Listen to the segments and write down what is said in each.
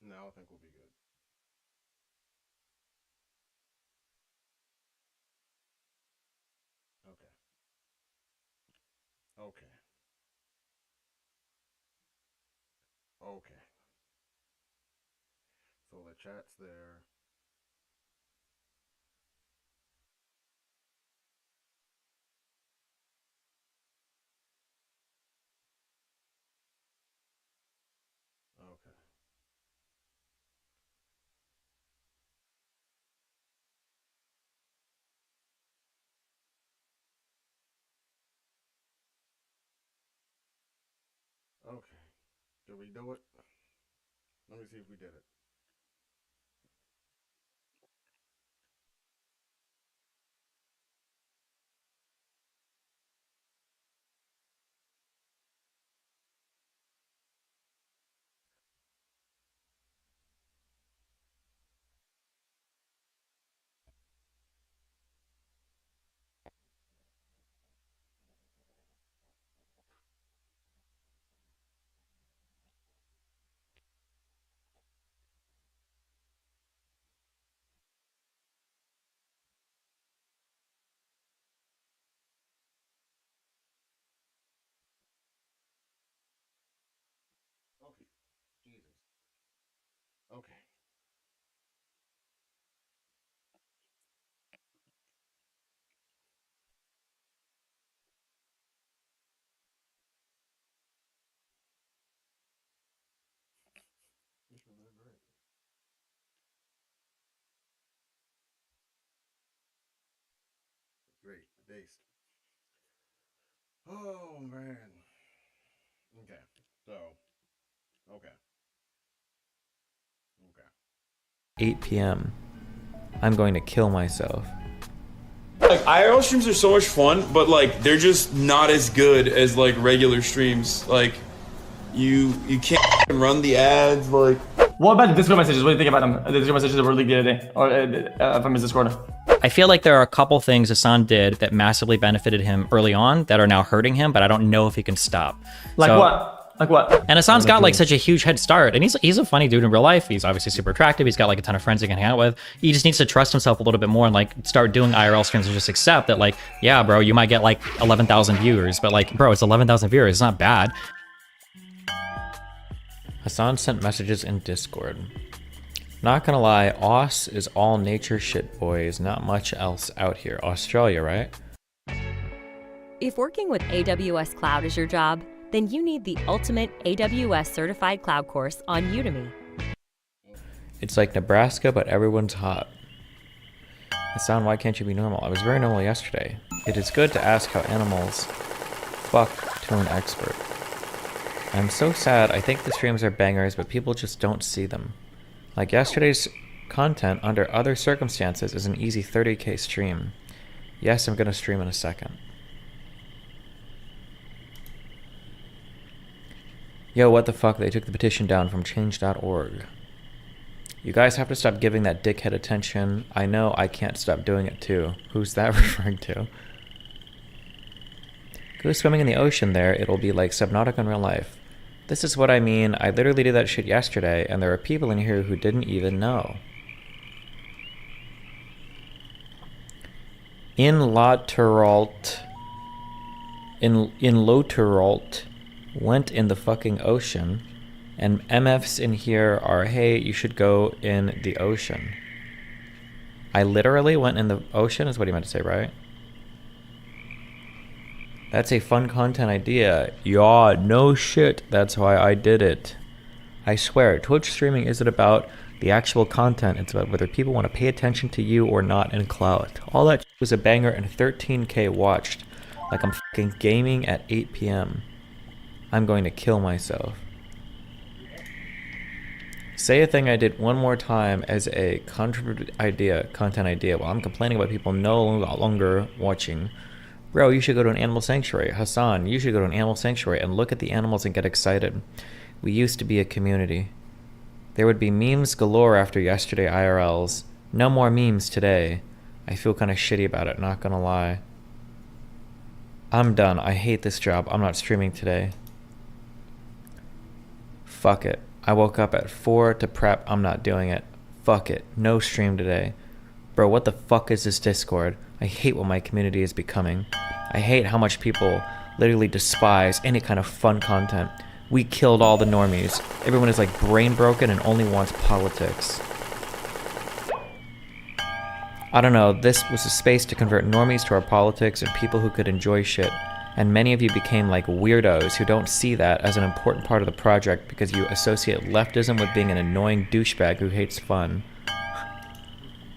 Now I think we'll be good. Okay. Okay. Okay. So the chat's there. Okay. Okay. Did we do it? Let me see if we did it. Okay. Jesus. Okay. This was great. Great. Daced. Oh man. Okay. So. Okay. Okay. 8 p.m. I'm going to kill myself. Like IRL streams are so much fun, but like they're just not as good as like regular streams. Like you can't run the ads. Like what about the Discord messages? What do you think about them? The Discord messages are really good, or from his Discord. I feel like there are a couple things Hassan did that massively benefited him early on that are now hurting him, but I don't know if he can stop. Like what? Like what? And Hassan's got like such a huge head start, and he's a funny dude in real life. He's obviously super attractive. He's got like a ton of friends he can hang out with. He just needs to trust himself a little bit more and like start doing IRL streams and just accept that like, yeah, bro, you might get like 11,000 viewers, but like, bro, it's 11,000 viewers. It's not bad. Hassan sent messages in Discord. Not gonna lie, Aus is all nature shit, boys. Not much else out here. Australia, right? If working with AWS Cloud is your job, then you need the ultimate AWS certified cloud course on Udemy. It's like Nebraska, but everyone's hot. Hassan, why can't you be normal? I was very normal yesterday. It is good to ask how animals fuck to an expert. I'm so sad. I think the streams are bangers, but people just don't see them. Like yesterday's content under other circumstances is an easy 30k stream. Yes, I'm gonna stream in a second. Yo, what the fuck? They took the petition down from change.org. You guys have to stop giving that dickhead attention. I know I can't stop doing it too. Who's that referring to? Go swimming in the ocean there. It'll be like Subnautica in real life. This is what I mean. I literally did that shit yesterday, and there are people in here who didn't even know. In Loteralt went in the fucking ocean, and MFs in here are, hey, you should go in the ocean. I literally went in the ocean is what he meant to say, right? That's a fun content idea. Yeah, no shit. That's why I did it. I swear, Twitch streaming isn't about the actual content. It's about whether people want to pay attention to you or not in clout. All that was a banger and 13k watched. Like I'm fucking gaming at 8 p.m. I'm going to kill myself. Say a thing I did one more time as a content idea. Well, I'm complaining about people no longer watching. Bro, you should go to an animal sanctuary. Hassan, you should go to an animal sanctuary and look at the animals and get excited. We used to be a community. There would be memes galore after yesterday IRLs. No more memes today. I feel kind of shitty about it, not gonna lie. I'm done. I hate this job. I'm not streaming today. Fuck it. I woke up at 4 to prep. I'm not doing it. Fuck it. No stream today. Bro, what the fuck is this Discord? I hate what my community is becoming. I hate how much people literally despise any kind of fun content. We killed all the normies. Everyone is like brain broken and only wants politics. I don't know, this was a space to convert normies to our politics and people who could enjoy shit. And many of you became like weirdos who don't see that as an important part of the project because you associate leftism with being an annoying douchebag who hates fun.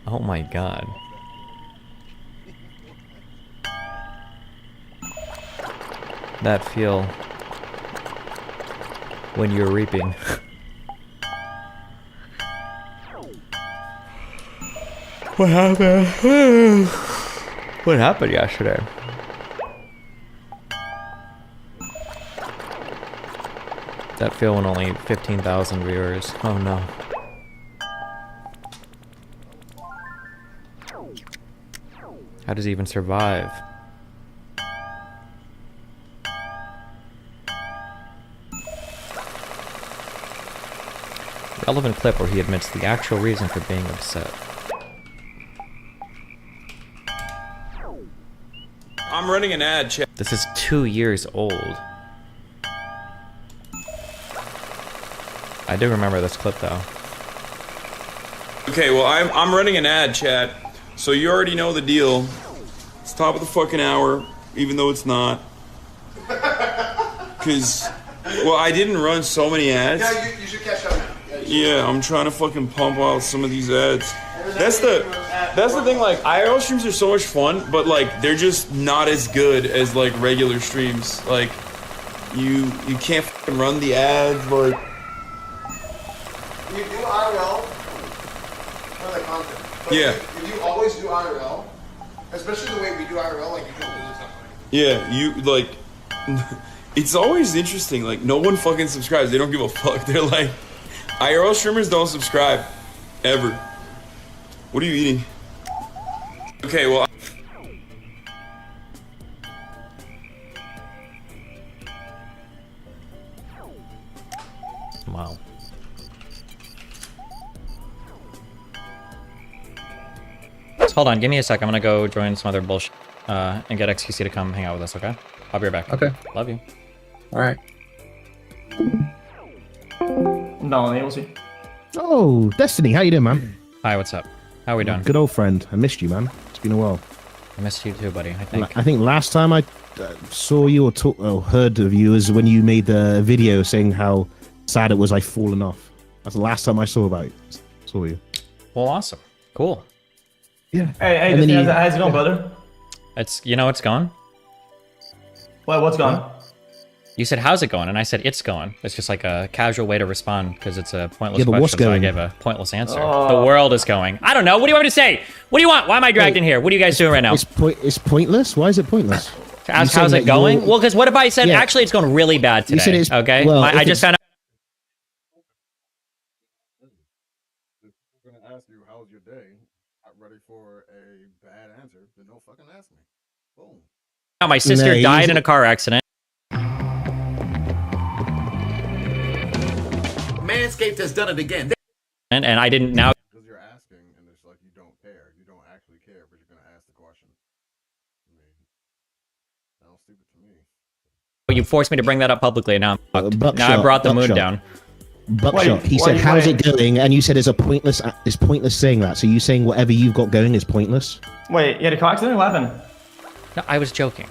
Oh my god. That feel when you're reaping. What happened? What happened yesterday? That feel when only 15,000 viewers. Oh no. How does he even survive? Relevant clip where he admits the actual reason for being upset. I'm running an ad, chat. This is 2 years old. I do remember this clip though. Okay, well, I'm running an ad, chat. So you already know the deal. It's top of the fucking hour, even though it's not. Cause, well, I didn't run so many ads. Yeah, you should catch up now. Yeah, I'm trying to fucking pump out some of these ads. That's the thing, like, IRL streams are so much fun, but, like, they're just not as good as, like, regular streams. Like, you can't fucking run the ads, like... You do IRL for the content. But Yeah. If you always do IRL, especially the way we do IRL, like, you don't lose that money. Yeah, you, like... It's always interesting, like, no one fucking subscribes. They don't give a fuck. They're like... IRL streamers don't subscribe. Ever. What are you eating? Okay, well... Wow. So hold on, give me a sec. I'm gonna go join some other bullshit and get XQC to come hang out with us, okay? I'll be right back. Okay. Love you. All right. No, we'll see. Oh, Destiny, how you doing, man? Hi, what's up? How are we doing? Good old friend. I missed you, man. It's been a while. I missed you too, buddy, I think. I think last time I saw you or heard of you was when you made the video saying how sad it was I fallen off. That's the last time I saw you. Well, awesome. Cool. Yeah. Hey, And then how's it going, brother? It's, you know, it's going. What's going? You said, how's it going? And I said, it's going. It's just like a casual way to respond because it's a pointless Yeah, but question, what's so I going? gave a pointless answer. The world is going. I don't know. What do you want me to say? What do you want? Why am I dragged in here? What are you guys doing right now? It's pointless? Why is it pointless? To ask how's it going? Well, because what if I said, Yeah. actually, it's going really bad today, You said it's- okay? well, I if just found out. If we're gonna ask you how's your day, not ready for a bad answer, then don't fucking ask me. Boom. My sister No, died he's- in a car accident. Manscaped has done it again. And I didn't now. Because you're asking, and it's like you don't care. You don't actually care, but you're gonna ask the question. I mean, sounds stupid to me. You forced me to bring that up publicly, and now I'm fucked. Buckshot, Now I brought the mood buckshot. down. Buckshot. He said, wait, "How's wait. it going?" And you said it's pointless saying that. So you saying whatever you've got going is pointless? Wait, you had a car accident? What happened? No, I was joking.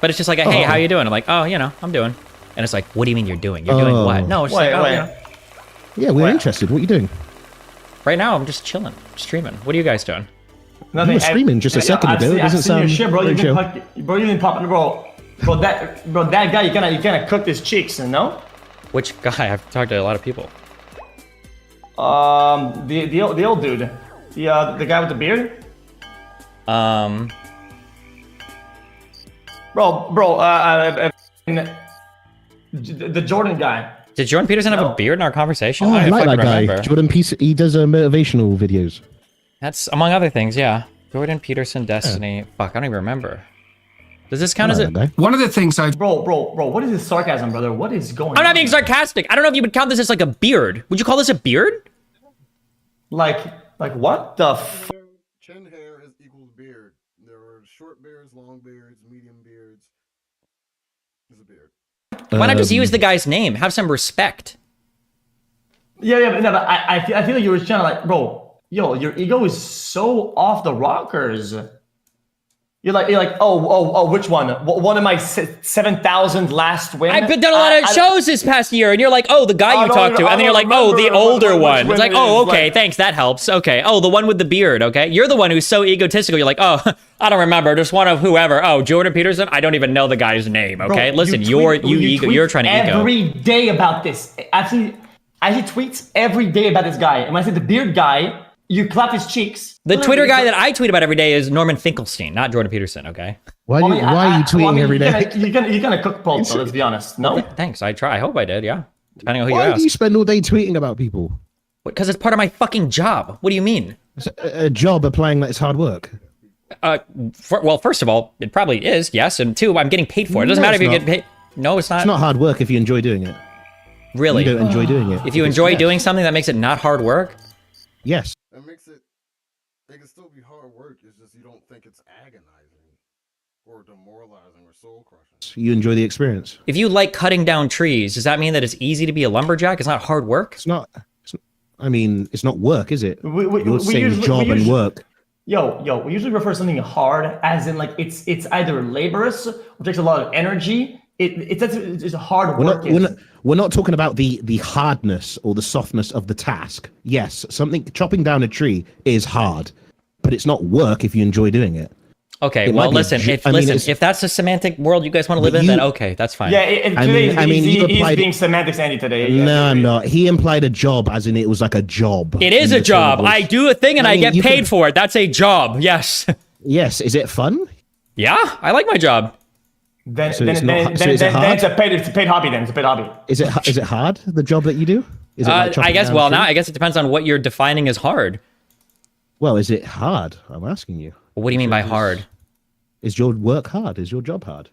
But it's just like, a, hey, Oh. how you doing? I'm like, oh, you know, I'm doing. And it's like, what do you mean you're doing? You're doing Oh. what? No, it's just Wait, like, oh, wait. you know. Yeah, we're Well- interested. What are you doing? Right now, I'm just chilling, streaming. What are you guys doing? Nothing. were streaming just a second ago. It doesn't sound your shit, bro. very You chill. been popping, bro. That guy, you kinda cooked his cheeks, you know? Which guy? I've talked to a lot of people. The old dude, the guy with the beard, the Jordan guy. Did Jordan Peterson have No. a beard in our conversation? Oh, I don't like that fucking guy. remember. Jordan Peace. He does motivational videos. That's among other things, yeah. Jordan Peterson, Destiny. Fuck, I don't even remember. Does this count as a... One of the things I... Bro, what is this sarcasm, brother? What is going on? I'm not being sarcastic. I don't know if you would count this as like a beard. Would you call this a beard? Like what the f... Chin hair is equals beard. There are short beards, long beards, medium beards. It's a beard. Why not just use the guy's name? Have some respect. Yeah, but I feel like you were trying to like, bro, yo, your ego is so off the rockers. You're like, oh, which one? One of my 7,000 last win. I've done a lot of shows this past year, and you're like, oh, the guy you talked to, and then you're like, oh, the older one. It's like, oh, okay, thanks, that helps. Okay, oh, the one with the beard. Okay, you're the one who's so egotistical. You're like, oh, I don't remember, just one of whoever. Oh, Jordan Peterson. I don't even know the guy's name. Okay, Bro, listen, you you're trying to ego every day about this. Actually, I see tweets every day about this guy, and when I say the beard guy, you clap his cheeks. The Twitter guy that I tweet about every day is Norman Finkelstein, not Jordan Peterson. Okay. Why are you tweeting every day? You're gonna cook pulp, so let's be honest. No. Thanks. I try. I hope I did. Yeah. Depending on who you Why ask. do you spend all day tweeting about people? Because it's part of my fucking job. What do you mean? It's a job applying that it's hard work. Well, first of all, it probably is, yes, and two, I'm getting paid for it. It doesn't matter if you get paid. No, it's not. It's not hard work if you enjoy doing it. Really? You don't enjoy doing it. If you enjoy doing something, that makes it not hard work? Yes. That makes it. It can still be hard work. It's just you don't think it's agonizing or demoralizing or soul crushing. You enjoy the experience. If you like cutting down trees, does that mean that it's easy to be a lumberjack? It's not hard work? It's not. I mean, it's not work, is it? You're saying usually- job we and usually- work. Yo, we usually refer to something hard as in like it's either laborious or takes a lot of energy. It's a hard work. We're not talking about the hardness or the softness of the task. Yes, chopping down a tree is hard, but it's not work if you enjoy doing it. Okay, It well, might be listen, if that's the semantic world you guys want to live in, then okay, that's fine. Yeah, he's applied being semantics Andy today. No, I'm not. He implied a job, as in it was like a job. It is a job. I do a thing and I get paid for it. That's a job. Yes. Yes. Is it fun? Yeah, I like my job. Then So it's it's not- then so is it hard? it's a paid hobby. Then it's a paid hobby. Is it hard, the job that you do? Is it like I chopping guess. down Well, trees? now I guess it depends on what you're defining as hard. Well, is it hard? I'm asking you. What do you mean by hard? Is your work hard? Is your job hard?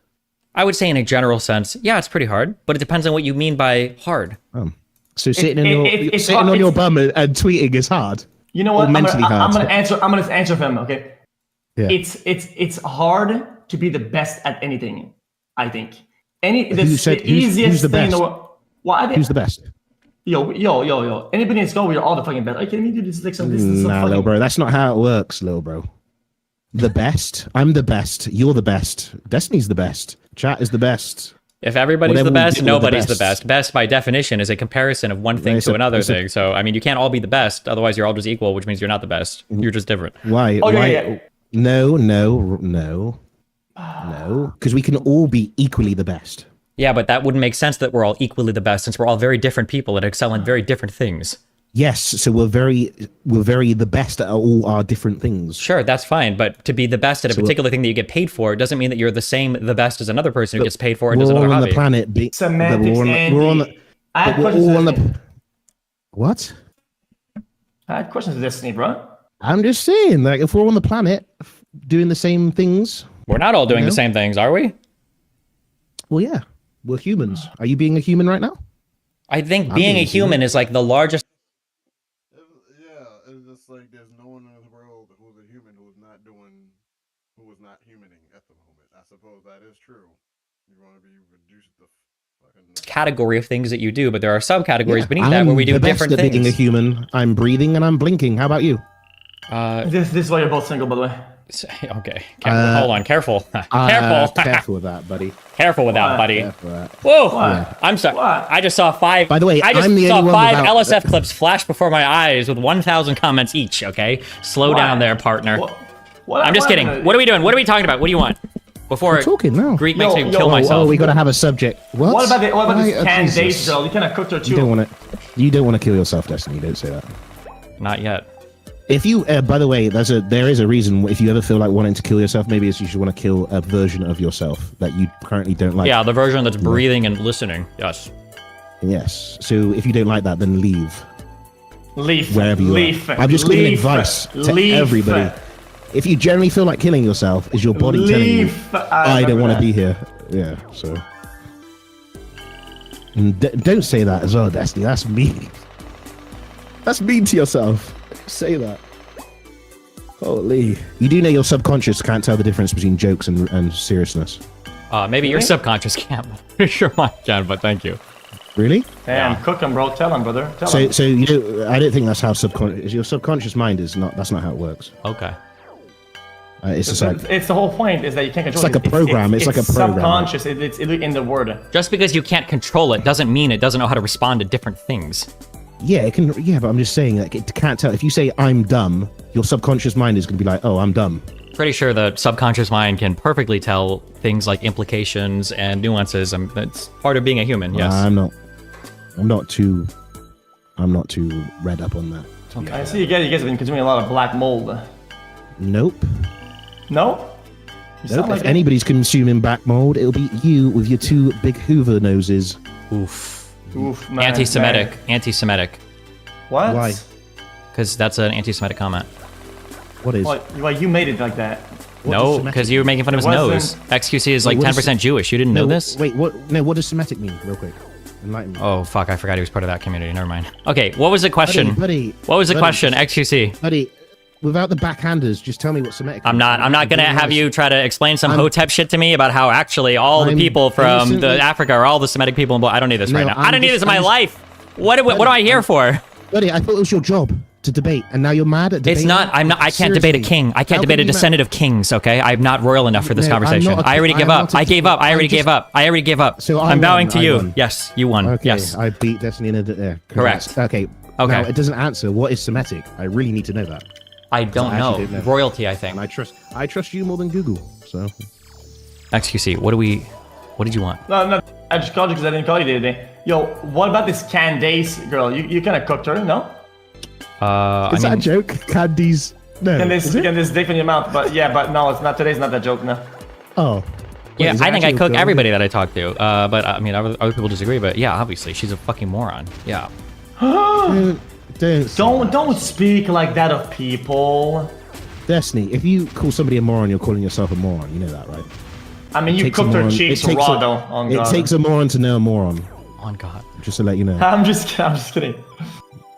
I would say in a general sense, yeah, it's pretty hard, but it depends on what you mean by hard. So sitting it's on hard- your bum and tweeting is hard. You know what? Or mentally hard. I'm gonna answer for him. Okay. Yeah. It's hard to be the best at anything. I think the Who's easiest the thing in the best? world. Well, Who's the best? Yo. Anybody in school, we're all the fucking best. Like, can you do this? Like some this is some Nah, fucking... little bro. That's not how it works, little bro. The best. I'm the best. You're the best. Destiny's the best. Chat is the best. If everybody's Whatever the we best, do, we're the nobody's the best. best. Best by definition is a comparison of one thing It's to a- another it's a- thing. So I mean, you can't all be the best. Otherwise, you're all just equal, which means you're not the best. You're just different. Why? Oh, Why? yeah. No. Because we can all be equally the best. Yeah, but that wouldn't make sense that we're all equally the best, since we're all very different people that excel in very different things. Yes. So we're very the best at all our different things. Sure, that's fine, but to be the best at a particular thing that you get paid for doesn't mean that you're the best as another person who gets paid for it We're as all another on hobby. the planet. Semantics, we're on the. Andy. I had We're questions all to on Destiny. the. What? I had questions to Destiny, bro. I'm just saying, like, if we're on the planet doing the same things, We're not all doing You the know? same things, are we? well, yeah, we're humans. Are you being a human right now? I think I'm being a being human is like the largest. Yeah, it's just like there's no one in the world who's a human who is not humaning at the moment. I suppose that is true. You want to be reduced to fucking category of things that you do, but there are subcategories Yeah, beneath that where we do the best different at being a things. human. I'm breathing and I'm blinking. How about you? This is why you're both single, by the way. Okay, hold on, careful, careful, Careful with that, buddy. careful with that, buddy. Careful with that. Whoa! What? I'm sorry. What? I just saw five. By the way, I just I'm the saw only one five without- LSF clips flash before my eyes with 1,000 comments each. Okay, slow down there, partner. I'm just kidding. What are we doing? What are we talking about? What do you want? Before We're talking now. Greek makes me Yo, kill oh, myself. Oh, we gotta have a subject. What? What about Why- this canned dates, Jesus. girl? You kind of cooked her too. You don't want to kill yourself, Destiny. Don't say that. Not yet. If you, by the way, there is a reason. If you ever feel like wanting to kill yourself, maybe it's you should want to kill a version of yourself that you currently don't like. Yeah, the version that's breathing and listening. Yes. Yes. So if you don't like that, then leave Leaf. wherever you Leaf. are. I'm just giving Leaf. advice to Leaf. everybody. if you generally feel like killing yourself, is your body telling you, I don't want to be here. Yeah, so. And don't say that as well, Destiny. That's mean. That's mean to yourself. Say that. Holy. You do know your subconscious can't tell the difference between jokes and seriousness. Maybe your subconscious can't. Pretty sure mine can, but thank you. Really? Damn, cook him, bro. Tell him, brother. Tell him. So you know, I don't think that's how subconscious. Your subconscious mind is not. That's not how it works. Okay. It's just like It's the whole point is that you can't control it's like a program. It's like a program. Subconscious. It's in the word. Just because you can't control it doesn't mean it doesn't know how to respond to different things. Yeah, it can. Yeah, but I'm just saying, like, it can't tell. If you say I'm dumb, your subconscious mind is going to be like, oh, I'm dumb. Pretty sure the subconscious mind can perfectly tell things like implications and nuances, and that's part of being a human. Yes. I'm not too read up on that. Okay. I see you guys have been consuming a lot of black mold. Nope. No? Nope. If anybody's consuming back mold, it'll be you with your two big Hoover noses. Oof. Oof, man, Anti-Semitic. man. Anti-Semitic. What? Why? Because that's an anti-Semitic comment. What is? Why you made it like that? No, because you were making fun of his nose. XQC is like 10% Jewish. You didn't know this? Wait, what? No, what does Semitic mean? Real quick. Enlighten me. Oh, fuck. I forgot he was part of that community. Never mind. Okay, what was the question? Buddy, what was the question, XQC? Buddy, without the backhanders, just tell me what Semitic I'm not gonna have you try to explain some Hotep shit to me about how actually all the people from the Africa are all the Semitic people. I don't need this right now. I don't need this in my life. What am I here for? Buddy, I thought it was your job to debate, and now you're mad at debating. It's not. I'm not. I can't debate a king. I can't debate a descendant of kings. Okay, I'm not royal enough for this conversation. I already give up. I gave up. I already gave up. I already gave up. So I'm bowing to you. Won. Yes, you won. Okay, yes, I beat Destiny in a correct. Okay. Now, it doesn't answer. What is Semitic? I really need to know that. I don't know. Royalty, I think. And I trust you more than Google. So. XQC, what did you want? No. I just called you because I didn't call you the other day. Yo, what about this Candace girl? You kind of cooked her, no? Is that a joke? Candies. No. Candace dick in your mouth, but no, it's not. Today's not that joke, no. Oh. Yeah, I think I cook everybody that I talk to. But I mean, other people disagree. But yeah, obviously, she's a fucking moron. Yeah. Don't speak like that of people. Destiny, if you call somebody a moron, you're calling yourself a moron. You know that, right? I mean, you cooked her cheeks raw, though. It takes a moron to know a moron. On God. Just to let you know. I'm just kidding.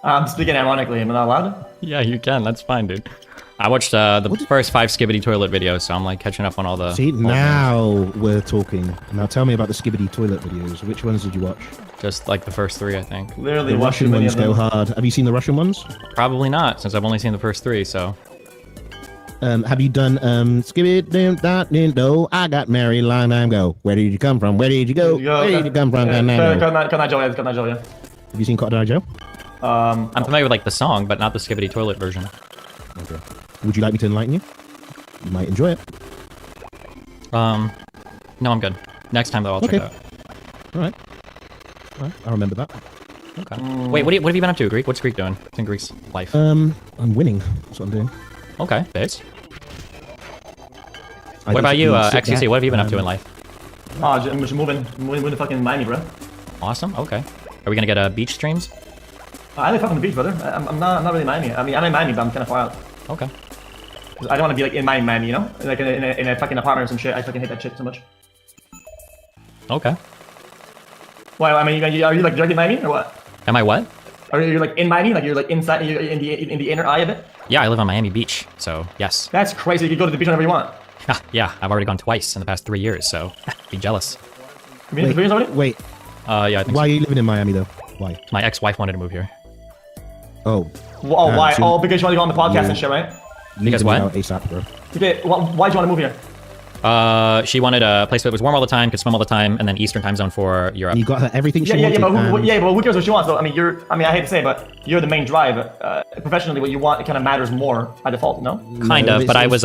I'm speaking ironically. Am I not allowed? Yeah, you can. That's fine, dude. I watched the first 5 Skibbity toilet videos, so I'm like catching up on all the. See, now we're talking. Now tell me about the Skibbity toilet videos. Which ones did you watch? Just like the first 3, I think. Literally, the Russian ones go hard. Have you seen the Russian ones? Probably not, since I've only seen the first 3. So. Have you done Skibbity? I got married a long time ago. Where did you come from? Where did you go? Where did you come from? Can I join? Have you seen Cotton Eye Joe? I'm familiar with like the song, but not the Skibbity toilet version. Okay. Would you like me to enlighten you? You might enjoy it. No, I'm good. Next time though, I'll check it out. All right. I'll remember that. Okay. Wait, what have you been up to, Greek? What's Greek doing? What's in Greek's life? I'm winning. That's what I'm doing. Okay, thanks. What about you, XQC? What have you been up to in life? Oh, I'm just moving to fucking Miami, bro. Awesome. Okay. Are we gonna get beach streams? I live fucking the beach, brother. I'm not really Miami. I mean, I'm in Miami, but I'm kind of far out. Okay. I don't want to be like in Miami, you know, like in a fucking apartment or some shit. I fucking hate that shit so much. Okay. Well, I mean, are you like directly in Miami or what? Am I what? Are you like in Miami? Like you're like inside, you're in the inner eye of it? Yeah, I live on Miami Beach, so yes. That's crazy. You can go to the beach whenever you want. Yeah, I've already gone twice in the past 3 years, so be jealous. You been to the beach already? Wait. Yeah, I think Why are you living in Miami though? Why? My ex-wife wanted to move here. Oh. Why? Oh, because you want to go on the podcast and shit, right? Because what? ASAP, bro. Okay, why do you want to move here? She wanted a place that was warm all the time, could swim all the time, and then Eastern time zone for Europe. And you got her everything she wanted. Yeah, but who cares what she wants? So, I mean, I hate to say, but you're the main drive. Professionally, what you want kind of matters more by default, no? Kind of, but I was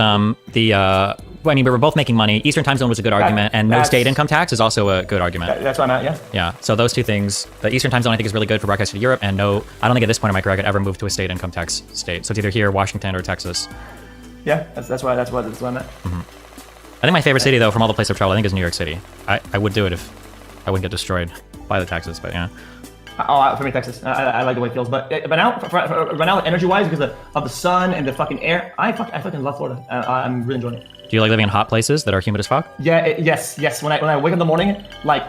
I mean, we were both making money. Eastern time zone was a good argument, and no state income tax is also a good argument. That's where I'm at, yeah. Yeah, so those two things. The Eastern time zone I think is really good for broadcasting to Europe, and no, I don't think at this point in my career I could ever move to a state income tax state. So it's either here, Washington, or Texas. Yeah, that's why I'm at. Mm-hmm. I think my favorite city, though, from all the places I've traveled, I think is New York City. I would do it if I wouldn't get destroyed by the taxes, but yeah. For me, Texas. I like the way it feels. But right now, energy-wise, because of the sun and the fucking air, I fucking love Florida. I'm really enjoying it. Do you like living in hot places that are humid as fuck? Yeah. Yes. When I wake up in the morning, like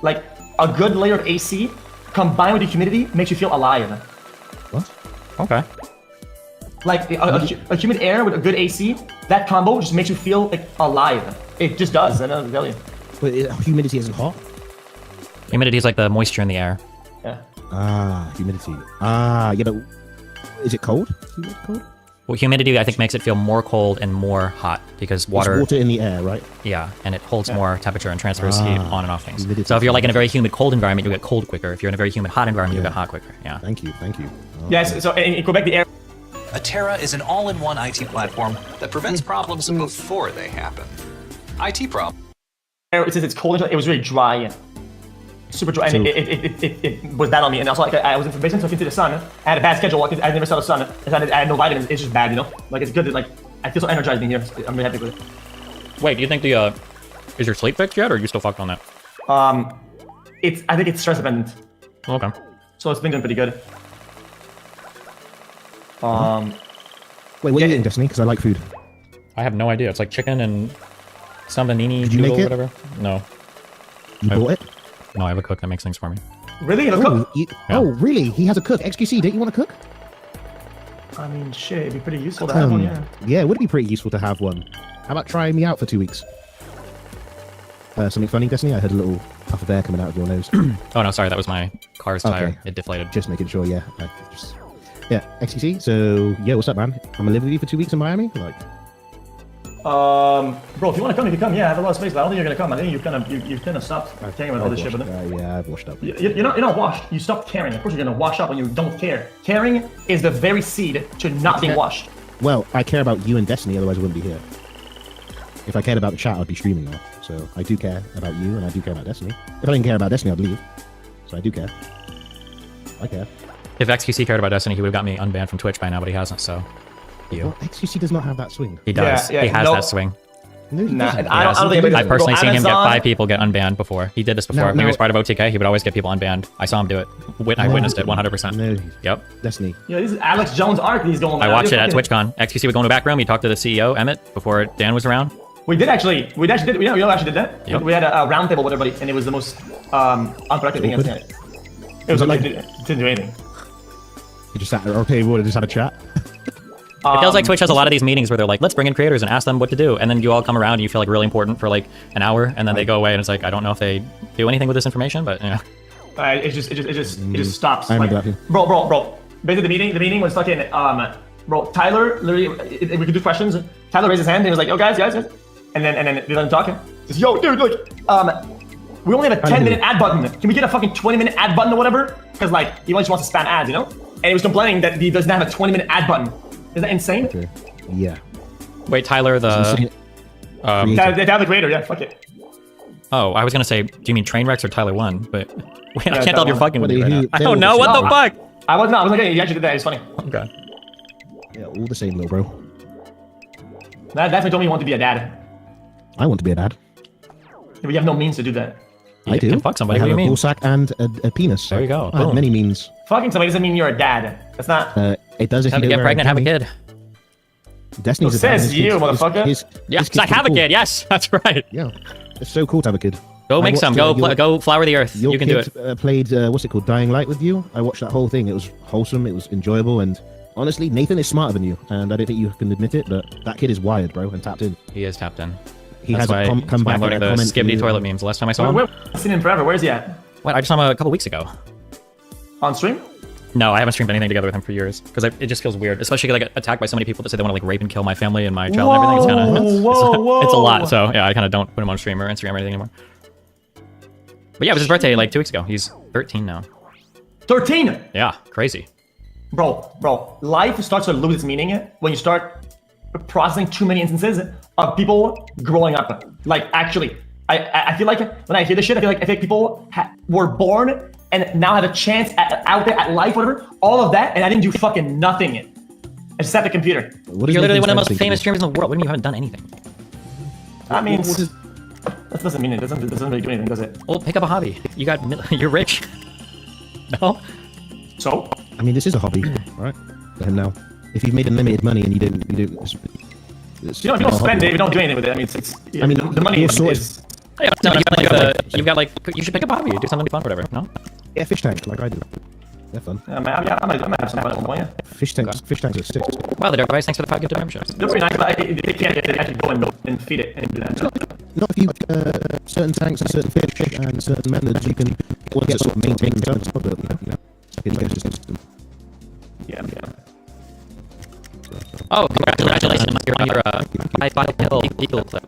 a good layer of AC combined with the humidity makes you feel alive. What? Okay. Like a humid air with a good AC, that combo just makes you feel like alive. It just does. I don't tell you. But humidity isn't hot. Humidity is like the moisture in the air. Yeah. Ah, humidity. Ah, yeah, but is it cold? Is it cold? Well, humidity I think makes it feel more cold and more hot because water. It's water in the air, right? Yeah, and it holds more temperature and transfers heat on and off things. Humidity. So if you're like in a very humid cold environment, you get cold quicker. If you're in a very humid hot environment, you get hot quicker. Yeah. Thank you. Okay. Yes. So in Quebec, the air. Atera is an all-in-one IT platform that prevents problems before they happen. IT problem. Since it's cold, it was really dry. Super dry, and it was bad on me. And also, like, I was in the basement, so I could see the sun. I had a bad schedule. I never saw the sun. I had no vitamins. It's just bad, you know. Like it's good. That, like I feel so energized being here. I'm really happy with it. Wait, do you think the is your sleep fixed yet, or are you still fucked on that? I think it's stress dependent. Okay. So it's been doing pretty good. Wait, what are you eating, Destiny? Because I like food. I have no idea. It's like chicken and sambanini Did you noodle, make it? whatever. No. You bought it? No, I have a cook that makes things for me. Really? You have a cook? Oh, really? He has a cook. XQC, don't you want to cook? I mean, shit, it'd be pretty useful to have one, yeah. Yeah, it would be pretty useful to have one. How about trying me out for 2 weeks? Something funny, Destiny? I heard a little puff of air coming out of your nose. Oh no, sorry, that was my car's tire. Okay. It deflated. Just making sure, yeah. Yeah, XQC. So, yeah, what's up, man? I'm gonna live with you for 2 weeks in Miami. Like, bro, if you want to come, you can come. Yeah, I have a lot of space, but I don't think you're gonna come. I think you kind of stopped caring about all this shit. But yeah, I've washed up. you're not washed. You stopped caring. Of course, you're gonna wash up when you don't care. Caring is the very seed to not being washed. Well, I care about you and Destiny, otherwise I wouldn't be here. If I cared about the chat, I'd be streaming now. So I do care about you, and I do care about Destiny. If I didn't care about Destiny, I'd leave. So I do care. I care. If XQC cared about Destiny, he would have got me unbanned from Twitch by now, but he hasn't, so... Well, XQC does not have that swing. He does. Yeah, he has that swing. No, he Nah, doesn't. I don't think I've personally seen him get Amazon- 5 people get unbanned before. He did this before. No, When he no. was part of OTK, he would always get people unbanned. I saw him do it. I witnessed it 100%. No, Yep. Destiny. Yeah, this is Alex Jones' arc. He's going. I watched it at TwitchCon. XQC would go in the back room. He talked to the CEO, Emmett, before Dan was around. We actually did that. Yep. We had a round table with everybody, and it was the most unproductive thing I've seen. It was like it didn't do anything. He just sat at our table and just had a chat. It feels like Twitch has a lot of these meetings where they're like, let's bring in creators and ask them what to do. And then you all come around and you feel like really important for like an hour. And then they go away and it's like, I don't know if they do anything with this information, but yeah. It just stops. I Like, remember that. bro. Basically, the meeting was fucking bro. Tyler literally, we could do questions. Tyler raised his hand and he was like, "Oh, guys," and then they let him talk. He says, "Yo, dude, like, we only have a 10-minute ad button. Can we get a fucking 20-minute ad button or whatever? Because like he only just wants to spam ads, you know." And he was complaining that he doesn't have a 20-minute ad button. Is that insane? Okay. Yeah. Wait, Tyler, the... Tyler the creator, yeah, fuck it. Oh, I was going to say, do you mean Trainwrecks or Tyler 1? But wait, I Yeah, can't tell if you're Tyler fucking with me right now. I they don't were know, the what same. the fuck? I was not getting. He actually did that. It's funny. Okay. Yeah, all the same, little bro. That's what told me you want to be a dad. I want to be a dad. We have no means to do that. I You do. can fuck somebody, I what have do you a mean? ballsack and a penis. There you go. I have Boom. many means. Fucking somebody doesn't mean you're a dad. That's not. It does if Time you to don't get wear pregnant, have a bikini. kid. Destiny's Who a dad. says His you, kids- motherfucker? Yes, kids I are have a cool. kid. Yes, that's right. Yeah, it's so cool to have a kid. Go I make watched, some. Go flower the earth. Your You can do kid it. Played what's it called, Dying Light with you. I watched that whole thing. It was wholesome. It was enjoyable, and honestly, Nathan is smarter than you, and I don't think you can admit it, but that kid is wired, bro, and tapped in. He is tapped in. He That's has why, come that's why back I'm and loading the comment to skibbity you. toilet memes. The last time I saw him. I've seen him forever. Where's he at? What? I just saw him a couple weeks ago. On stream? No, I haven't streamed anything together with him for years because it just feels weird, especially because I get attacked by so many people that say they want to like rape and kill my family and my child and everything. It's kind of it's a lot. So yeah, I kind of don't put him on stream or Instagram or anything anymore. But yeah, it was his birthday like 2 weeks ago. He's 13 now. 13. Yeah, crazy. Bro. Life starts to lose its meaning when you start processing too many instances of people growing up. Like actually, I feel like when I hear this shit, I feel like people were born and now have a chance out there at life, whatever. All of that, and I didn't do fucking nothing. I just sat at the computer. What is You're literally Nathan's one of the friends most think famous of streamers in the world. What do you mean you haven't done anything? That means What is- that doesn't mean it doesn't really do anything, does it? Well, pick up a hobby. You're rich. No. So I mean, this is a hobby, right? For him now. If you've made unlimited money and you don't, it's you don't spend it, you don't do anything with it. I mean, I mean, the money is Yeah, no, you've got like you should pick a hobby, do something fun, whatever. No. yeah, fish tank like I do. They're fun. I might have some fun at one point. Yeah. Fish tanks are sick. Wow, the Dark Vice, thanks for the 5 gifted memberships. They're pretty nice, but they can't get it. They have to go and feed it and do that. Not if you certain tanks and certain fish and certain methods you can get sort of maintain themselves. Yeah. Oh, congratulations on your high-five-hill eagle clip.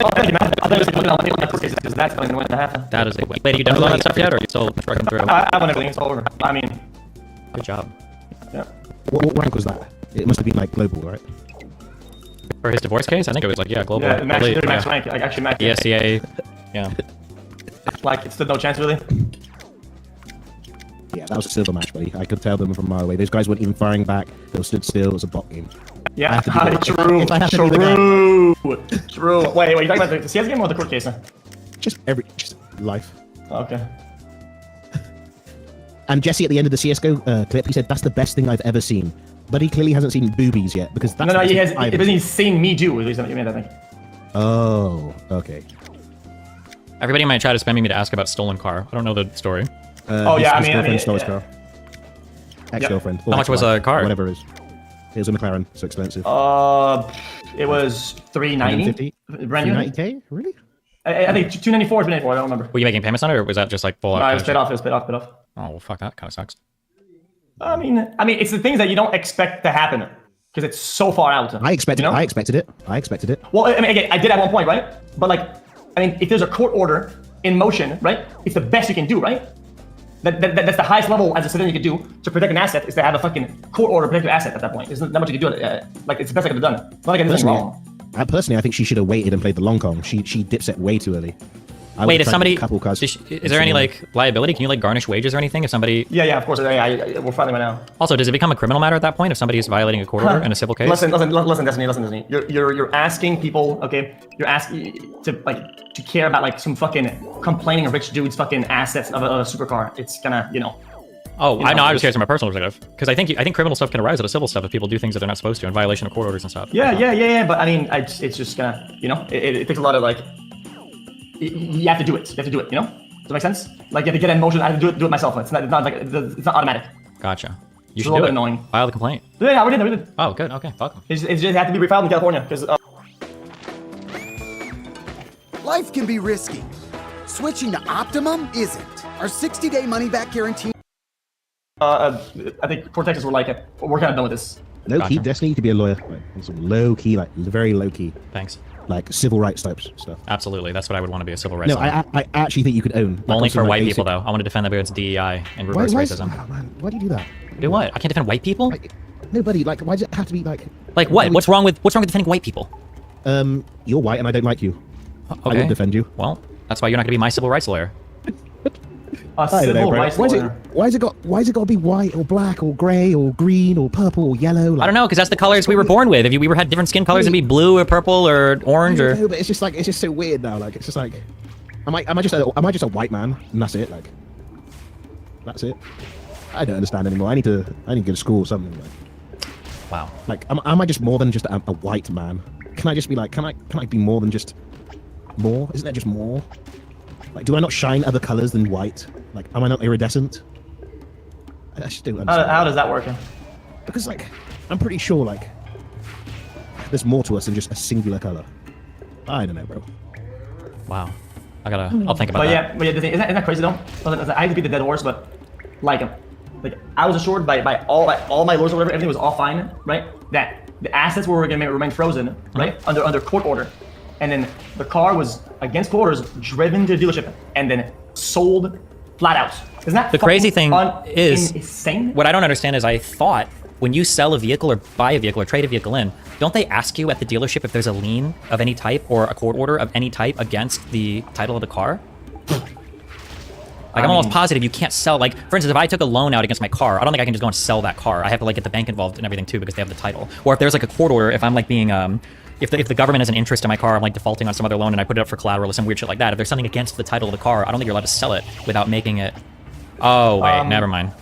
Oh, thank you, man. I thought you were putting on my case because that's going to happen. That is a win. Wait, are you done with all that stuff yet, or are you still trucking through? I won everything. It's all over. I mean, Good job. yeah. What rank was that? It must have been like global, right? For his divorce case, I think it was like, yeah, global. Yeah, max, elite, max yeah. rank. Like actually max. ESCA, yeah. Like it's still no chance really. Yeah, that was a silver match, buddy. I could tell them from a mile away. Those guys weren't even firing back. They were stood still. It was a bot game. Yeah, have to be the- true. if I have to be the True. Wait, you talking about the CS game or the court case? Just life. Okay. And Jesse at the end of the CS:GO clip, he said that's the best thing I've ever seen. But he clearly hasn't seen boobies yet because that's No, the he best has. thing I've But he's seen me do. At least you mean I think. Oh, okay. Everybody in my chat is spamming me to ask about stolen car. I don't know the story. Oh, yeah, I mean, girlfriend stole his yeah. car. Ex-girlfriend. How much was a car? Whatever it is. It was a McLaren, so expensive. It was 390. 150? Brand new. 390k? Really? I think 294 or 294. I don't remember. Were you making payments on it, or was that just like full No, out? it was paid off. It was paid off. Oh, well, fuck that. Kind of sucks. I mean, it's the things that you don't expect to happen because it's so far out. I expected you know? I expected it. Well, I mean, again, I did at one point, right? But like, I mean, if there's a court order in motion, right? It's the best you can do, right? That's the highest level as a civilian you can do to protect an asset is to have a fucking court order protect your asset at that point. There's not much you can do. Like, it's the best I could have done. It's not like I did anything wrong. Personally, I think she should have waited and played the long con. She dips it way too early. Wait, if somebody... Couple cars is there any, like, liability? Can you, like, garnish wages or anything if somebody... Yeah, of course. We're fighting right now. Also, does it become a criminal matter at that point if somebody is violating a court order in a civil case? Listen, Destiny. You're asking people, okay? You're asking to care about like some fucking complaining rich dude's fucking assets of a supercar. It's gonna, you know. Oh, I know. I was curious from a personal perspective because I think criminal stuff can arise out of civil stuff if people do things that they're not supposed to in violation of court orders and stuff. Yeah. But I mean, it's just gonna, you know, it takes a lot of like. You have to do it. You know? Does that make sense? Like you have to get in motion. I have to do it myself. It's not like it's not automatic. Gotcha. You It's should a little do bit it. annoying. File the complaint. Yeah, we did. Oh, good. Okay, fuck 'em. It just had to be refiled in California because. Life can be risky. Switching to Optimum isn't. Our 60-day money-back guarantee. I think Court Texas were like, we're kind of done with this. Low key, Gotcha. Destiny, you could be a lawyer. Like, some low key, like very low key, Thanks. like civil rights types stuff. Absolutely. That's what I would want to be a civil rights No, lawyer. I actually think you could own. Like, Only on some, for like, white basic- people, though. I want to defend them against DEI and Why, reverse why, racism. oh, man, why do you do that? Do what? I can't defend white people? Nobody. Like, why does it have to be like? Like what? What's wrong with defending white people? You're white and I don't like you. I Okay. would defend you. Well, that's why you're not going to be my civil rights lawyer. A I don't know, civil bro. rights Why is lawyer. it got to be white or black or grey or green or purple or yellow? Like, I don't know, because that's the colors we were born with. If we had different skin colors, it'd be blue or purple or orange or... No, but it's just so weird now. Like, it's just like, am I just a white man and that's it? Like, that's it. I don't understand anymore. I need to go to school or something. Wow. Like, am I just more than just a white man? Can I just be like, can I be more than just more? Isn't that just more? Like, do I not shine other colors than white? Like, am I not iridescent? I just don't understand. How does that work? Because, like, I'm pretty sure, like, there's more to us than just a singular color. I don't know, bro. Wow. I'll think about But that. yeah, the thing, isn't that crazy though? I hate to beat the dead horse, but like I was assured by all my lawyers or whatever, everything was all fine, right? That the assets were going to remain frozen, right? Under court order, and then the car was against court orders, driven to the dealership, and then sold flat out. Isn't that The crazy thing is, insane? what I don't understand is I thought when you sell a vehicle or buy a vehicle or trade a vehicle in, don't they ask you at the dealership if there's a lien of any type or a court order of any type against the title of the car? Like, I'm almost positive you can't sell, like, for instance, if I took a loan out against my car, I don't think I can just go and sell that car. I have to, like, get the bank involved and everything, too, because they have the title. Or if there's, like, a court order, if I'm, like, being, if the government has an interest in my car, I'm, like, defaulting on some other loan and I put it up for collateral or some weird shit like that. If there's something against the title of the car, I don't think you're allowed to sell it without making it Oh wait, never mind.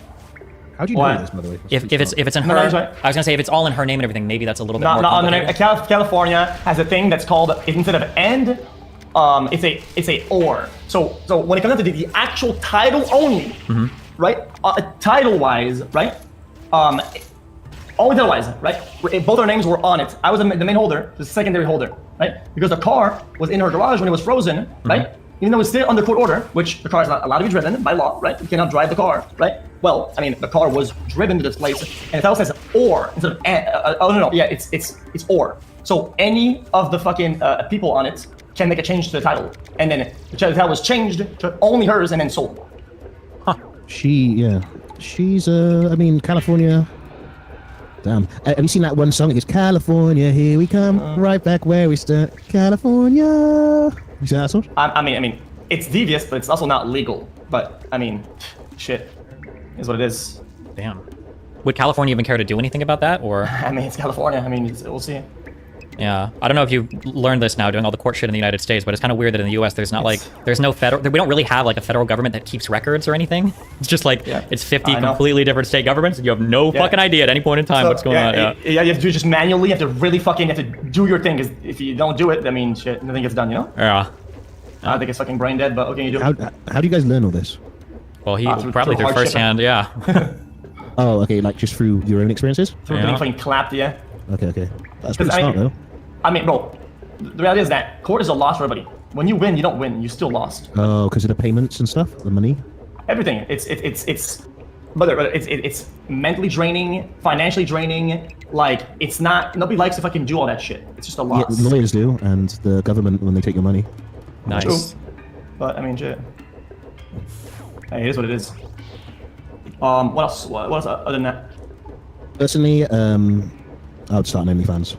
How do you know What? this, by the way? If it's in No, her, that's right. I was gonna say if it's all in her name and everything, maybe that's a little bit more No, complicated. California has a thing that's called, instead of and, it's a or. So when it comes down to the actual title only, right? Title-wise, right? Only title-wise, right? Both our names were on it. I was the main holder, the secondary holder, right? Because the car was in her garage when it was frozen, right? Even though it's still under court order, which the car is not allowed to be driven by law, right? You cannot drive the car, right? Well, I mean, the car was driven to this place, and the title says or instead of and. Oh no, yeah, it's or. So any of the fucking people on it can make a change to the title, and then the title was changed to only hers and then sold. She's I mean, California. Damn. Have you seen that one song? It's California, here we come, right back where we start. California. You seen that song? I mean, it's devious, but it's also not legal. But I mean, shit, is what it is. Damn. Would California even care to do anything about that, or? I mean, it's California. I mean, we'll see. Yeah, I don't know if you've learned this now doing all the court shit in the United States, but it's kind of weird that in the U.S. there's not there's no federal, we don't really have like a federal government that keeps records or anything. It's just like, it's 50 completely different state governments, and you have no fucking idea at any point in time what's going on. Yeah, you have to do it just manually. You have to really fucking have to do your thing, because if you don't do it, I mean, shit, nothing gets done, you know? Yeah. I think it's fucking brain dead, but okay, you do it. How do you guys learn all this? Well, he probably through firsthand, yeah. Oh, okay, like just through your own experiences? Through getting fucking clapped, yeah. Okay. That's pretty smart, though. I mean, bro, the reality is that court is a loss for everybody. When you win, you don't win. You still lost. Oh, because of the payments and stuff, the money. Everything. It's mentally draining, financially draining. Like, it's not. Nobody likes if I can do all that shit. It's just a loss. Yeah, lawyers do, and the government when they take your money. Nice. True. But I mean, shit. Hey, it is what it is. What else? What else other than that? Personally, I would start an OnlyFans.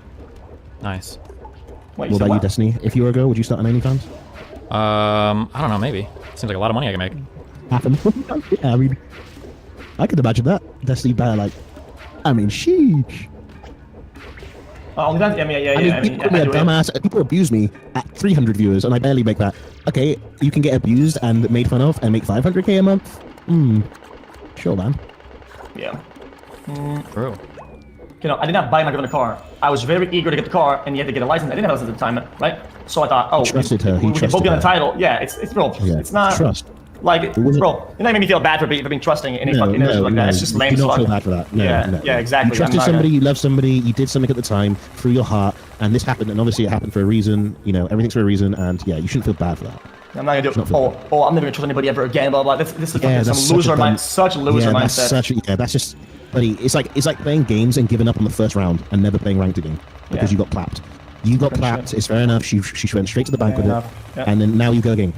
Nice. Wait, What about you, Destiny? If you were a girl, would you start an OnlyFans? I don't know, maybe. Seems like a lot of money I can make. Happen. Yeah, I mean, I could imagine that. Destiny better, like, I mean, sheesh. OnlyFans? People abuse me at 300 viewers, and I barely make that. Okay, you can get abused and made fun of and make 500k a month? Sure, man. Yeah. True. You know, I did not buy my girlfriend a car. I was very eager to get the car, and you had to get a license. I didn't have a license at the time, right? So I thought, He trusted her. we can both be on the title. Yeah, it's bro. Yeah, it's not trust. like, bro. You're not making me feel bad for being trusting in any fucking like that. It's just lame Do as not fuck. feel bad for that. No, yeah, no. yeah, exactly. You trusted I'm not somebody, gonna- you loved somebody, you did something at the time through your heart, and this happened, and obviously it happened for a reason. You know, everything's for a reason, and yeah, you shouldn't feel bad for that. I'm not gonna do it. I'm never gonna trust anybody ever again. Blah blah. This is Yeah, fucking that's some loser such a dumb- mindset. Such a loser That's mindset. that's just, buddy. It's like playing games and giving up on the first round and never playing ranked again because you got clapped. You got clapped. It's fair enough. She went straight to the bank with it, and then now you go again.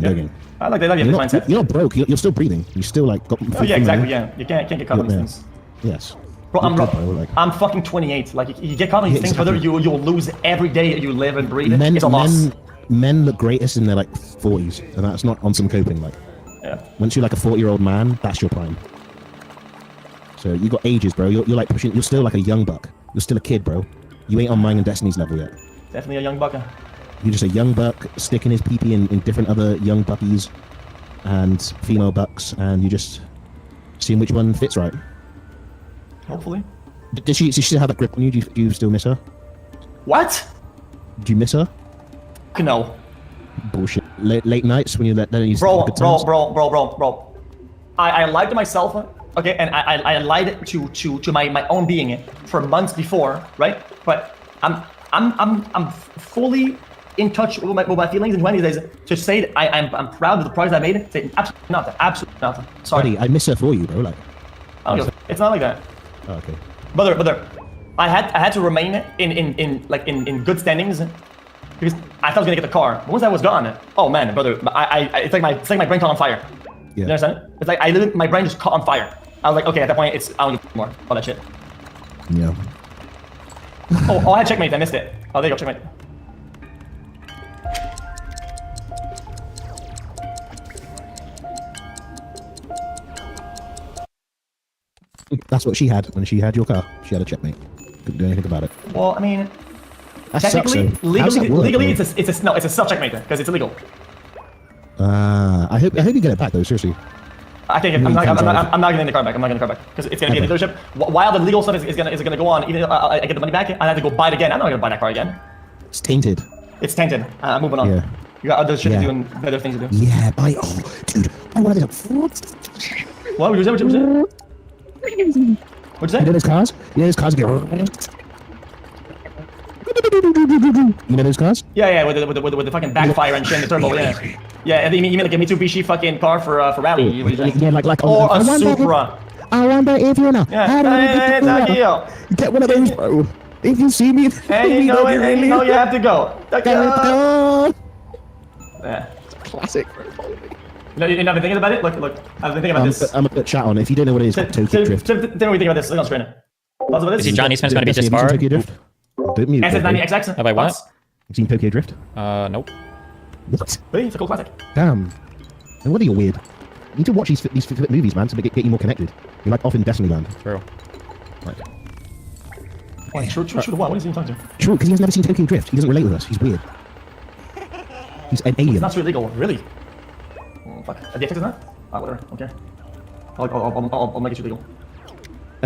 Go again. I like that mindset. You're not broke. You're still breathing. You still like got. Oh yeah, exactly. Yeah, you can't get caught in these things. Yes. Bro, You're good, bro, like- I'm fucking 28. Like, you get caught in these things, whether you'll lose every day you live and breathe. It's a loss. Men look greatest in their like 40s, and that's not on some coping. Like, once you're like a 40-year-old man, that's your prime. So you got ages, bro. You're like pushing. You're still like a young buck. You're still a kid, bro. You ain't on mine and Destiny's level yet. Definitely a young bucker. You're just a young buck sticking his pee-pee in different other young buckies and female bucks, and you just seeing which one fits right. Hopefully. Does she still have that grip on you? Do you still miss her? What? Do you miss her? No. Bullshit. Late nights when you let them. Bro. I lied to myself, okay, and I lied to my own being for months before, right? But I'm fully in touch with my feelings and these days to say that I'm proud of the progress I made. Say absolutely nothing. Sorry. Buddy, I miss her for you, bro. Like, it's not like that. Oh, okay. Brother, I had to remain in good standings because I thought I was gonna get the car. But once I was gone, oh man, brother, it's like my brain caught on fire. Yeah. You understand? It's like my brain just caught on fire. I was like, okay, at that point, I don't give more all that shit. Yeah. Oh, I had checkmate. I missed it. Oh, there you go, checkmate. That's what she had when she had your car. She had a checkmate. Couldn't do anything about it. Well, I mean, That technically, sucks, though. How does that work, legally, though? it's a self checkmate because it's illegal. I hope you get it back though. Seriously. I can't. No, I'm you not. can't drive. I'm not getting the car back. I'm not getting the car back because it's gonna be a Okay. dealership. While the legal stuff is gonna go on, even if I get the money back, I have to go buy it again. I'm not gonna buy that car again. It's tainted. It's tainted. I'm moving on. Yeah. You got other shit Yeah. to do and better things to do. Yeah, buy. Oh, dude. Buy one of those. What was that? What you say? What'd you You say? know those cars? You know those cars get. You know those cars? Yeah, with the fucking backfire and shit, and the turbo. Yeah. Yeah, and you mean like a Mitsubishi fucking car for rally? What do you say? Yeah, like Or I a wonder if- Supra. I wonder if you know. Yeah. How do I Hey, get hey, the- Get one of those, bro. If you see me, And you know it, and you know you have to go. go. Yeah. Classic. You know, been thinking about it? Look, I've been thinking about this. I'm gonna put chat on. If you don't know what it is, Tokyo Drift. Tell me what you think about this. Look on screen. Thoughts about this? Is he Johnny Smith's gonna be Destiny, have you seen disbarred? Tokyo Drift? Don't mute. SS90 bro. XX? Have I what? Thoughts? You seen Tokyo Drift? Nope. What? Really? It's a cool classic. Damn. No wonder you're weird. You need to watch these movies, man, to get you more connected. You're like off in Destiny Land. True. Wait, true to what? What is he talking to? True, because he has never seen Tokyo Drift. He doesn't relate with us. He's weird. He's an alien. It's not so illegal, really. Oh, fuck. The XX is not? Ah, whatever. Okay. I'll make it illegal.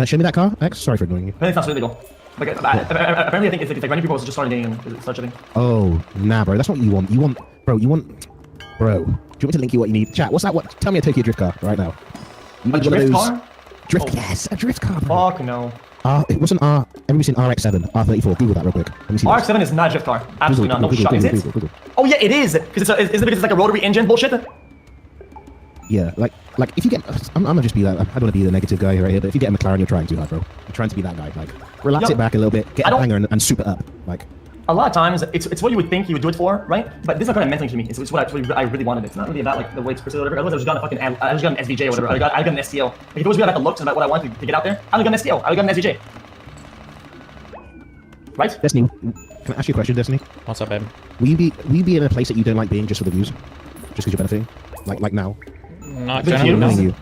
Show me that car, X. Sorry for annoying you. Apparently it's not so illegal. Like, apparently I think it's like random people just started getting such a thing. Oh, nah, bro. That's not what you want. You want, bro. Do you want me to link you what you need? Chat. What's that? What? Tell me a Tokyo Drift car right now. You A need one of drift those- car? Drift. Oh. Yes, a drift car. Bro. Fuck no. It wasn't R. Everybody's seen RX-7, R34. Google that real quick. Let me see. RX-7 is not a drift car. Absolutely not. No shot. Is it? Google. Oh yeah, it is. Because is it because it's like a rotary engine bullshit? Yeah, like if you get, I'm gonna just be that. I don't want to be the negative guy right here, but if you get a McLaren, you're trying too hard, bro. You're trying to be that guy. Like, relax Yo, it back a little bit, get I a don't- banger, and soup it up. Like, A lot of times, it's what you would think you would do it for, right? But this is not kind of mentally to me. It's what I really wanted. It's not really about like the way it's pursued or whatever. Otherwise, I just got a fucking, I just got an SVJ or whatever. I got an STO. Like, if it was really about the looks and about what I wanted to get out there, I would have got an STO. I would have got an SVJ. Right? Destiny, can I ask you a question, Destiny? What's up, babe? Will you be in a place that you don't like being just for the views, just because you're benefiting? Like now? Not But generally. you- No. Annoying you.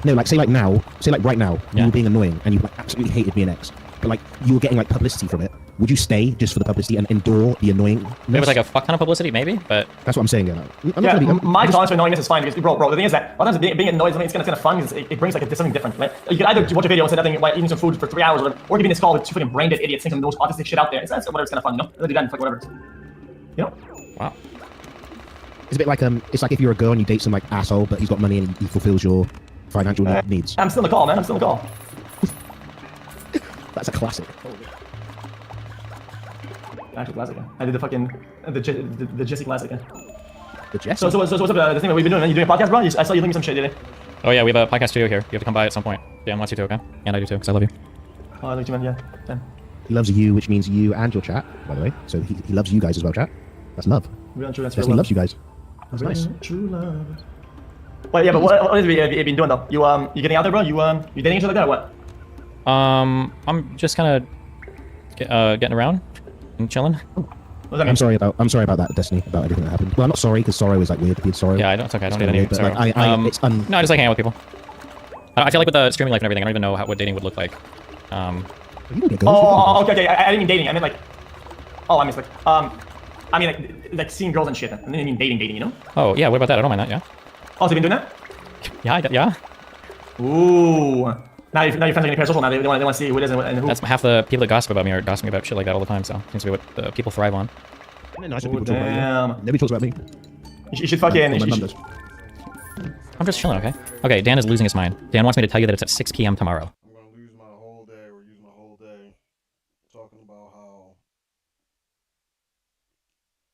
No, like say like now, say like right now, Yeah. you were being annoying and you like absolutely hated being X, but like you were getting like publicity from it. Would you stay just for the publicity and endure the annoying? It was like a fuck ton of publicity, maybe, but That's what I'm saying. Yeah, I'm not Yeah, trying to be- my I'm just- tolerance for annoyingness is fine because, bro, the thing is that a lot of times being annoyed, it's kind of fun because it brings like something different, right? You can either watch a video and say nothing while eating some food for 3 hours, or whatever, or you can be in this call with two fucking brain dead idiots saying some of the most autistic shit out there. It's whatever, it's kind of fun, you know? They do that and fuck whatever. You know? wow. It's a bit like it's like if you're a girl and you date some like asshole, but he's got money and he fulfills your financial needs. I'm still in the call, man. I'm still in the call. That's a classic. Actual classic. Yeah. I did the fucking the Jesse classic. Yeah. The Jess. So what's up? The thing that we've been doing? Man? You doing a podcast, bro? I saw you link me some shit today. Oh yeah, we have a podcast studio here. You have to come by at some point. Dan wants you to, okay? And I do too, because I love you. Oh, I looked you, man. Yeah. Damn. He loves you, which means you and your chat, by the way. So he loves you guys as well, chat. That's love. Real and true. That's real Destiny love. loves you guys. That's nice. True love. Well, yeah, but what have you been doing though? You getting out there, bro? You dating each other like that or what? I'm just kind of getting around and chilling. What does that mean? I'm sorry about that, Destiny, about everything that happened. Well, I'm not sorry because sorrow is like weird to be sorry. Yeah, it's okay. I don't kinda need any. weird, but, Sorry. like, it's No, I just like hanging out with people. I feel like with the streaming life and everything, I don't even know what dating would look like. You don't get girls, Oh, okay. I didn't mean dating. I meant like. Oh, I mean like. I mean like seeing girls and shit. I didn't mean dating. You know? Oh yeah, what about that? I don't mind that. Yeah. Oh, so you've been doing that? Yeah. Yeah. Ooh. Now your friends are getting parasocial now. They want to see who it is and who. That's half the people that gossip about me are gossiping about shit like that all the time. So seems to be what the people thrive on. Isn't it nice when Oh, people talk about you? damn. Nobody talks about me. You should fucking. Well, my you mum should- does. I'm just chilling, okay? Okay, Dan is losing his mind. Dan wants me to tell you that it's at 6 p.m. tomorrow. I'm gonna lose my whole day or use my whole day talking about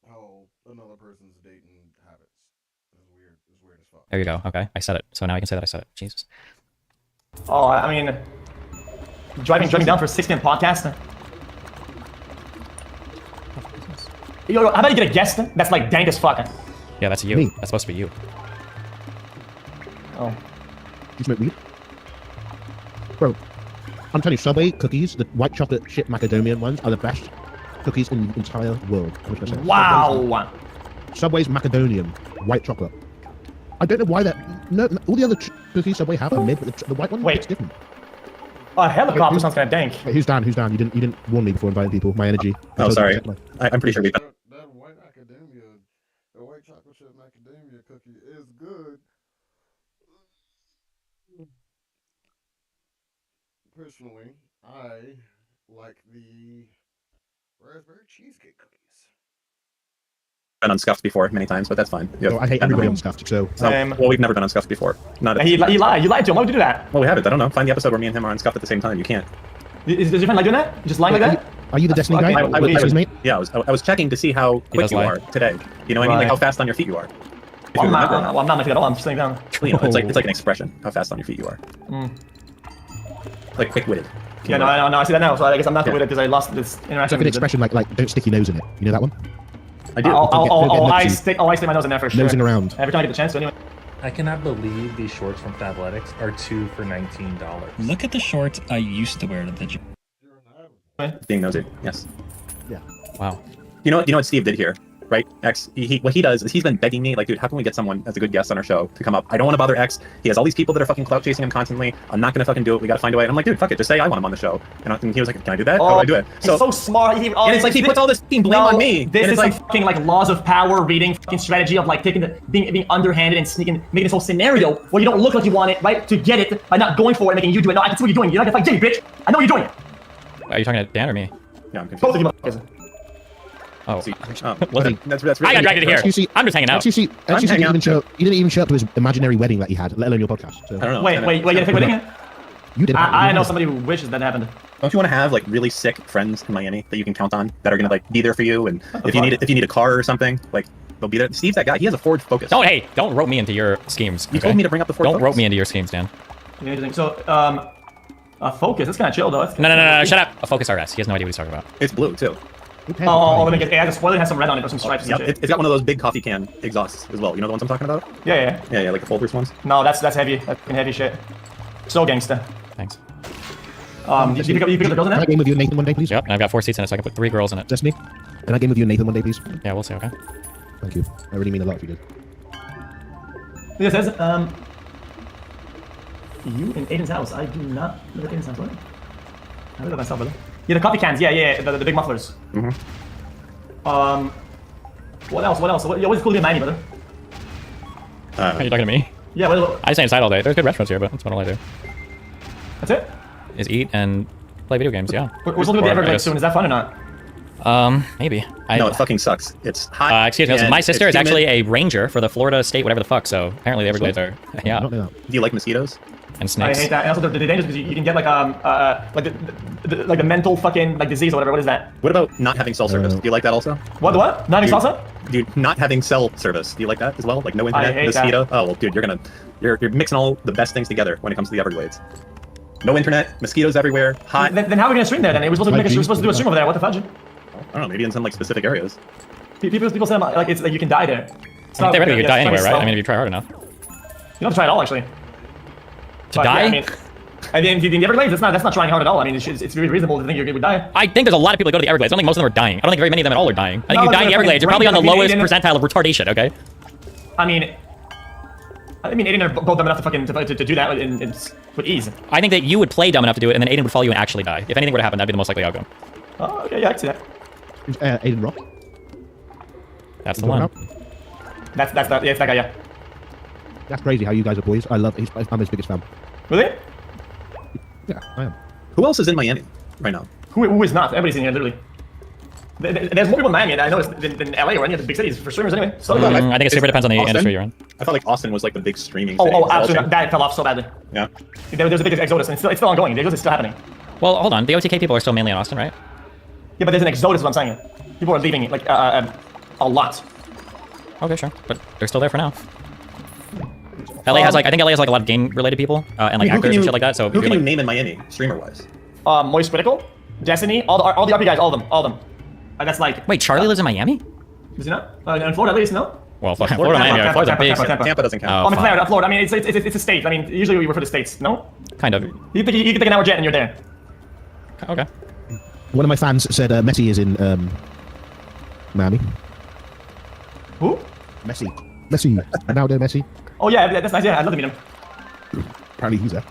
how another person's dating habits. It's weird. It's weird as fuck. There you go. Okay, I said it. So now I can say that I said it. Jesus. Oh, I mean, driving down for a 6 p.m. podcast. Yo, how about you get a guest that's like dank as fuck? Yeah, that's you. Me. That's supposed to be you. Oh. You smoke weed? Bro, I'm telling you, Subway cookies, the white chocolate chip macadamia ones, are the best cookies in the entire world. 100%. Wow. Subway's macadamian white chocolate. I don't know why that. No, all the other cookies Subway have are mid, but the white one Wait. is different. A helicopter sounds kind of dank. Wait, who's down? Who's down? You didn't warn me before inviting people. My energy. I told you to sorry. check my- I'm pretty sure we. That white macadamia, the white chocolate chip macadamia cookie is good. Personally, I like the raspberry cheesecake cookies. Been unscuffed before many times, but that's fine. Yeah. So I hate everybody on Scuffed, so... Well, we've never been unscuffed before. Not. You lied. You lied to him. Why would you do that? Well, we haven't. I don't know. Find the episode where me and him are unscuffed at the same time. You can't. Is your friend like doing that? You just lying like that? Are you the Destiny Okay. guy? I was, His mate? yeah, I was checking to see how quick does you lie. are today. You know what I mean? Like Right. how fast on your feet you are. If I'm you not. remember. Well, I'm not like that at all. I'm just laying down. You know, it's like an expression. How fast on your feet you are. Like quick-witted. Yeah, no, I see that now. So I guess I'm not Yeah. with it because I lost this It's interaction. like an expression like don't stick your nose in it. You know that one? I do. I stick my nose in there for sure. Nosing around. Every time I get the chance. So anyway. I cannot believe these shorts from Fabletics are 2 for $19. Look at the shorts I used to wear to the gym. Being nosy. Yes. Yeah. Wow. You know what Steve did here, right? X. What he does is he's been begging me, like, dude, how can we get someone as a good guest on our show to come up? I don't want to bother X. He has all these people that are fucking clout chasing him constantly. I'm not gonna fucking do it. We gotta find a way. And I'm like, dude, fuck it. Just say I want him on the show. And he was like, can I do that? How do I do it? He's so smart. And it's like he puts all this fucking blame on me. This and is it's like, some fucking like laws of power reading fucking strategy of like being underhanded and sneaking, making this whole scenario where you don't look like you want it, right? To get it by not going for it and making you do it. No, I can see what you're doing. You're not gonna fight Jimmy, bitch. I know what you're doing. Are you talking to Dan or me? yeah, I'm confused. Both of you motherfuckers. Oh. That's I got dragged in here. XQC, I'm just hanging out. XQC didn't even show. You didn't even show up to his imaginary wedding that he had, let alone your podcast. So. I don't know. Wait, you gonna pick wedding? You did. I know somebody who wishes that happened. Don't you want to have like really sick friends in Miami that you can count on that are gonna like be there for you, and if you need a car or something, like they'll be there. Steve's that guy. He has a Ford Focus. Don't rope me into your schemes. You told me to bring up the Ford Don't Focus. rope me into your schemes, Dan. So, Focus. That's kind of chill though. No, shut up. A Focus RS. He has no idea what he's talking about. It's blue too. Let me get. It has a spoiler. It has some red on it or some stripes. Yep, And shit. it's got one of those big coffee can exhausts as well. You know the ones I'm talking about? Yeah. Yeah, like the folders ones. No, that's heavy. That's fucking heavy shit. So gangsta. Thanks. You pick up the girls in Can I there? game with you and Nathan one day, please? Yep, and I've got 4 seats in it, so I can put 3 girls in it. Destiny? Can I game with you and Nathan one day, please? Yeah, we'll see, okay? Thank you. I really mean a lot if you did. It says, you in Aiden's house. I do not live at Aiden's house, right? I live by myself, brother. Yeah, the coffee cans. Yeah, the big mufflers. What else? You always cool to be in Miami, brother. Are you talking to me? Yeah, what, I stay inside all day. There's good restaurants here, but that's about all I do. that's it? Is eat and play video games, yeah. We're supposed to go to the Or, I Everglades guess- soon. Is that fun or not? Maybe. No, it fucking sucks. It's hot. Excuse me, and my sister it's is actually humid. a ranger for the Florida State, whatever the fuck, so apparently the Everglades are, I yeah, don't know that. Do you like mosquitoes? and I snakes. hate that. And also, they're dangerous because you can get like like the mental fucking like disease or whatever. What is that? What about not having cell service? Do you like that also? What? Not any salsa? Dude, not having cell service. Do you like that as well? Like no I internet, hate mosquito? Oh well, dude, you're mixing all the best things together when it comes to the Everglades. No internet, mosquitoes everywhere, hot. Then how are we gonna stream there? Then we're supposed to do a stream over there. What the fudge? I don't know, maybe in some like specific areas. People say like it's like you can die there. It's not Theoretically, good. you die It's anywhere, slow. right? I mean, if you try hard enough. You don't have to try it all, actually. To But, die? Yeah, I mean, if you in the Everglades, that's not trying hard at all. I mean, it's very reasonable to think you would die. I think there's a lot of people that go to the Everglades. I don't think most of them are dying. I don't think very many of them at all are dying. I think No, you die in the they're Everglades, you're probably on the fucking lowest brain- percentile of retardation, okay? I mean, Aiden are both dumb enough to fucking to do that with ease. I think that you would play dumb enough to do it, and then Aiden would follow you and actually die. If anything were to happen, that'd be the most likely outcome. Oh, okay, yeah, I can see that. Aiden Rock. That's the one. That's that. Yeah, it's that guy. Yeah. That's crazy how you guys are boys. I'm his biggest fan. Really? Yeah, I am. Who else is in Miami right now? Who is not? Everybody's in here, literally. There's more people in Miami, I noticed, than LA or any of the big cities for streamers anyway. So I think it super depends on the Austin? industry you're in. I thought like Austin was like the big streaming city. Oh, Is that absolutely. true? That fell off so badly. Yeah. There's a big exodus, and it's still ongoing. The exodus is still happening. Well, hold on. The OTK people are still mainly in Austin, right? Yeah, but there's an exodus, is what I'm saying. People are leaving it, like, a lot. Okay, sure. But they're still there for now. LA has like, I think LA has like a lot of game-related people, and like Who can actors you- and shit like that, so Who can like, you name in Miami, streamer-wise? Moist Critical, Destiny, all the RP guys, all of them. That's like... Wait, Charlie lives in Miami? Does he not? In Florida, at least, no? Well, fucking Florida, Miami, Florida's a big... Tampa doesn't count. Oh, I'm in fine. Florida. I mean, it's a state. I mean, usually we refer to states, no? Kind of. You can take an hour jet and you're there. Okay. One of my fans said Messi is in Miami. Who? Messi. Ronaldo Messi. Oh yeah, that's nice. Yeah, I'd love to meet him. Apparently he's there.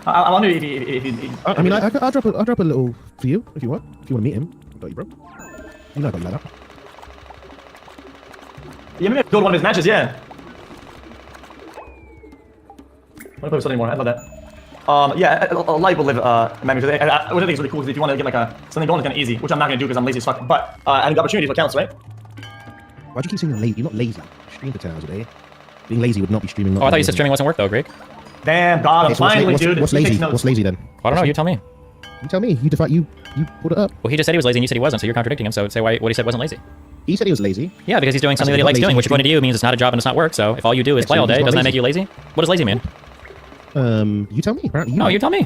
I wonder if he I mean, I'll drop a little for you if you want. If you want to meet him, I got you, bro. You know I got you like that. Yeah, maybe go to one of his matches. Yeah. want to play with something more. I love that. Yeah, life will live, man. Which I think is really cool. Because if you want to get like something going, it's kind of easy, which I'm not gonna do because I'm lazy as fuck. But I think the opportunity is what counts, right? Why do you keep saying you're lazy? You're not lazy. You stream for 10 hours a day. Being lazy would not be streaming. Oh, I thought you said streaming wasn't work though, Greg. Damn, God, Okay, so finally, dude. What's lazy? What's lazy then? I don't know. You tell me. You tell me. You put it up. Well, he just said he was lazy and you said he wasn't, so you're contradicting him. So say why what he said wasn't lazy. He said he was lazy. Yeah, because he's doing something that he likes doing, which according to you means it's not a job and it's not work. So if all you do is play all day, doesn't that make you lazy? What does lazy mean? You tell me. No, you tell me.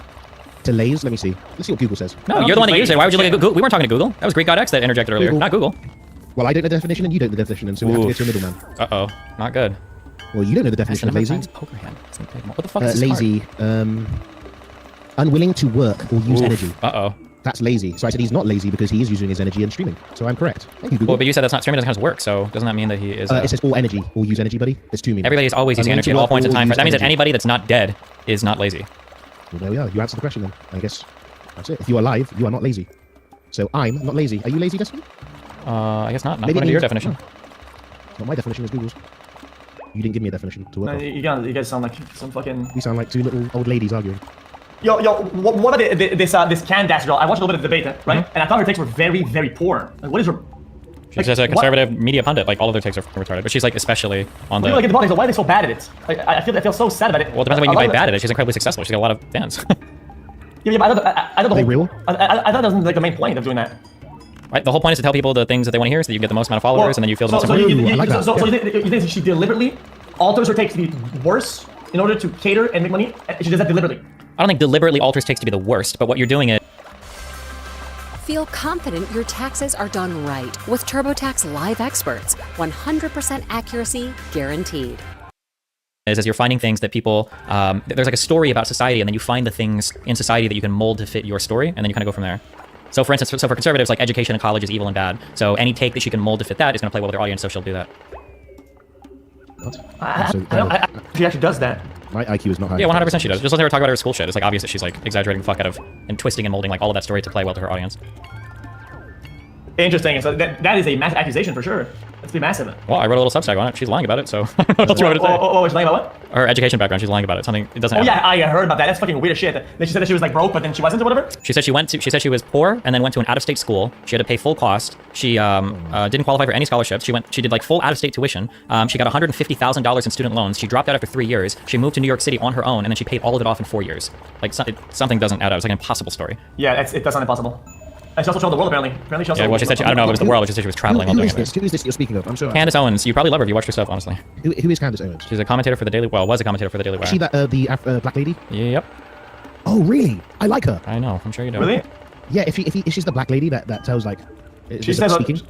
To laze. Let me see. Let's see what Google says. No, you're the one that used it. Why would you look at Google? We weren't talking to Google. That was Greek God X that interjected earlier, not Google. Well, I don't know the definition and you don't know the definition, and so we have to get to a middleman. Uh-oh. Not good. Well, you don't know the definition of lazy. Poker hand. What the fuck is this lazy. Unwilling to work or use energy. Uh-oh. That's lazy. So I said he's not lazy because he is using his energy and streaming. So I'm correct. Thank you, Google. Well, but you said that's not streaming doesn't count as work, so doesn't that mean that he is... It says all energy, or use energy, buddy. There's two meanings. Everybody's always using energy at all points in time. That means that anybody that's not dead is not lazy. Well, there we are. You answered the question then. I guess that's it. If you are alive, you are not lazy. So I'm not lazy. Are you lazy, Destiny? I guess not. Not according to your definition. Not my definition, is Google's. You didn't give me a definition to work No, on. you guys sound like some fucking... We sound like two little old ladies arguing. Yo, what about this Candace girl? I watched a little bit of debate, right? And I thought her takes were very, very poor. Like, what is her... She's just a conservative media pundit. Like, all of their takes are retarded. But she's, like, especially on the... Like, in the politics, why are they so bad at it? Like, I feel so sad about it. Well, it depends on what you mean by bad at it. She's incredibly successful. She's got a lot of fans. Yeah, but I thought the whole... real? I thought that was like the main point of doing that. Right? The whole point is to tell people the things that they want to hear so that you get the most amount of followers and then you feel the most... So you think she deliberately alters her takes to be worse in order to cater and make money? She does that deliberately. I don't think deliberately alters takes to be the worst, but what you're doing is... Feel confident your taxes are done right with TurboTax Live Experts. 100% accuracy guaranteed. As you're finding things that people... there's like a story about society, and then you find the things in society that you can mold to fit your story, and then you kind of go from there. So for instance, for conservatives, like education in college is evil and bad. So any take that she can mold to fit that is going to play well with her audience, so she'll do that. She actually does that. My IQ is not high. Yeah, 100% she does. Just let her talk about her school shit. It's like obvious that she's like exaggerating the fuck out of and twisting and molding like all of that story to play well to her audience. Interesting. So that is a massive accusation for sure. That's pretty massive. Well, I wrote a little Substack on it. She's lying about it, so what else you want me to say? Oh, she's lying about what? Her education background. She's lying about it. Something it doesn't. Oh happen. yeah, I heard about that. That's fucking weird as shit. Then she said that she was like broke, but then she wasn't or whatever. She said she said she was poor and then went to an out-of-state school. She had to pay full cost. She didn't qualify for any scholarships. She did like full out-of-state tuition. She got $150,000 in student loans. She dropped out after 3 years. She moved to New York City on her own, and then she paid all of it off in 4 years. Like something doesn't add up. It's like an impossible story. Yeah, it does sound impossible. And she also traveled the world apparently. She also... Yeah, well, she said I don't know if it was the world. But she said she was traveling. Who is this? Who is this you're speaking of? I'm sorry. Candace Owens. You probably love her if you watched her stuff, honestly. Who is Candace Owens? She's a commentator for the Daily. Well, was a commentator for the Daily Wire. Is she that the black lady? Yep. Oh really? I like her. I know. I'm sure you do. Really? Yeah. If she's the black lady that tells like. She says speaking. Yeah,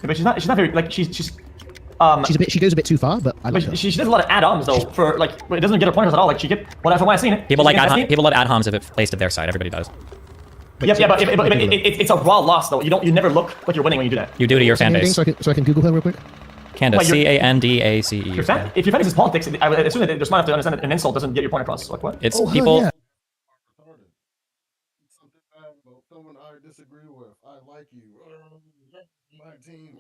but she's not very like she's. She goes a bit too far, but I like her. She does a lot of add-ons though. For like, it doesn't get her pointers at all. Like she get from what I've seen it. People love ad-homs if it's placed at their side. Everybody does. But it's a raw loss though. You never look like you're winning when you do that. You do to your fan base. So I can Google her real quick. Candace, Candace. If your fan base is politics, I would assume that they're smart enough to understand that an insult doesn't get your point across. Like what? It's people. Yeah. Someone I disagree with. I like you. My team.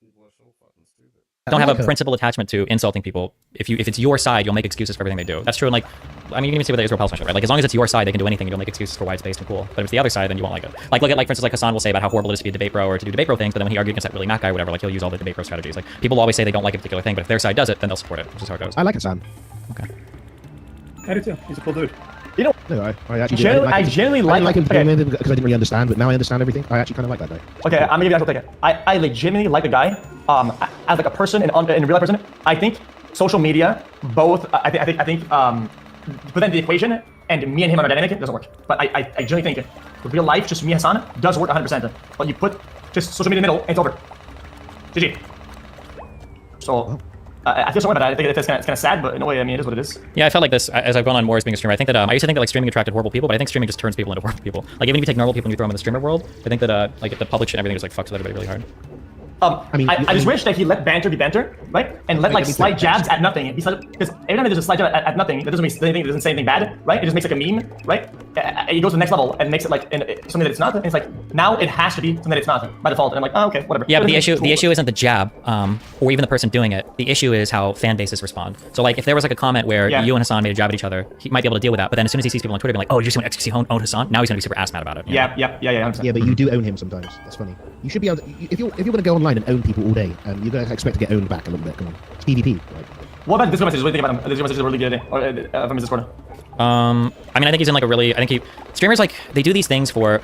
People are so fucking stupid. Don't have a principal attachment to insulting people. If it's your side, you'll make excuses for everything they do. That's true. And like, I mean, you can even see with the Israel-Palestine shit, right? Like, as long as it's your side, they can do anything. And you'll make excuses for why it's based and cool. But if it's the other side, then you won't like it. Like, look at like, for instance, like Hassan will say about how horrible it is to be a debate bro or to do debate bro things. But then when he argued against that really Mac guy or whatever, like he'll use all the debate bro strategies. Like, people always say they don't like a particular thing, but if their side does it, then they'll support it. Which is how it goes. I like Hassan. Okay. I do too. He's a cool dude. You know, no, I actually genuinely like him because I didn't really understand, but now I understand everything. I actually kind of like that guy. Okay, I'm gonna give you actual take. I legitimately like the guy. As like a person and in real life person, I think social media both. I think put that into the equation, and me and him on a dynamic, it doesn't work. But I genuinely think real life, just me and Hassan, does work 100%. But you put just social media in the middle, and it's over. GG. So. I feel sorry about that. I think it's kind of sad, but in a way, I mean, it is what it is. Yeah, I felt like this as I've gone on more as being a streamer. I think that I used to think that like streaming attracted horrible people, but I think streaming just turns people into horrible people. Like even if you take normal people and you throw them in the streamer world, I think that like the public shit and everything just like fucks with everybody really hard. I just wish that he let banter be banter, right? And let like slight jabs at nothing. Because every time there's a slight jab at nothing, that doesn't mean anything. It doesn't say anything bad, right? It just makes like a meme, right? It goes to the next level and makes it like something that it's not. And it's like now it has to be something that it's not by default. And I'm like, oh, okay, whatever. Yeah, but the issue isn't the jab, or even the person doing it. The issue is how fan bases respond. So like, if there was like a comment where you and Hassan made a jab at each other, he might be able to deal with that. But then as soon as he sees people on Twitter being like, oh, did you see when XQC owned Hassan? Now he's gonna be super ass mad about it. Yeah. 100%. Yeah, but you do own him sometimes. That's funny. You should be able to, if you're going to go online and own people all day, you're going to expect to get owned back a little bit. Come on. It's PvP, right? What about Discord messages? What do you think about them? Discord messages are really good from his Discord. I mean, I think he's in like a really, streamers like, they do these things for,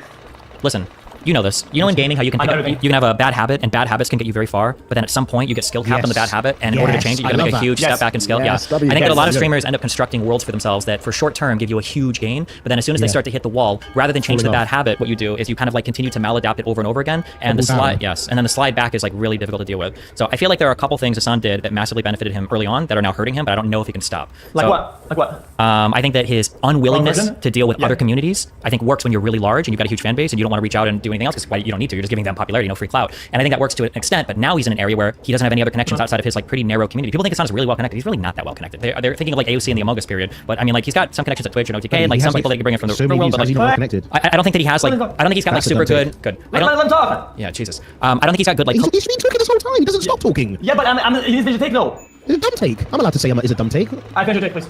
listen, you know this. You know in gaming how you can have a bad habit, and bad habits can get you very far, but then at some point you get skill capped on the bad habit, and in order to change it, you gotta make a huge step back in skill. I think that a lot of streamers end up constructing worlds for themselves that for short term give you a huge gain, but then as soon as they start to hit the wall, rather than change the bad habit, what you do is you kind of like continue to maladapt it over and over again, and the slide, and then the slide back is like really difficult to deal with. So I feel like there are a couple things Hassan did that massively benefited him early on that are now hurting him, but I don't know if he can stop. Like what? I think that his unwillingness to deal with other communities, I think works when you're really large and you've got a huge fan base and you don't want to reach out and do anything else because you don't need to. You're just giving them popularity, no free clout. And I think that works to an extent, but now he's in an area where he doesn't have any other connections outside of his like pretty narrow community. People think Hassan is really well connected. He's really not that well connected. They're thinking of like AOC in the Among Us period, but I mean like he's got some connections at Twitch and OTK and like some people that you bring in from the real world, but like I don't think that he has like I don't think he's got like super good. Let him talk. Yeah, Jesus. I don't think he's got good like. He's been talking this whole time. He doesn't stop talking. Yeah, but he's a take though. It's a dumb take. I'm allowed to say it's a dumb take. I can take, please.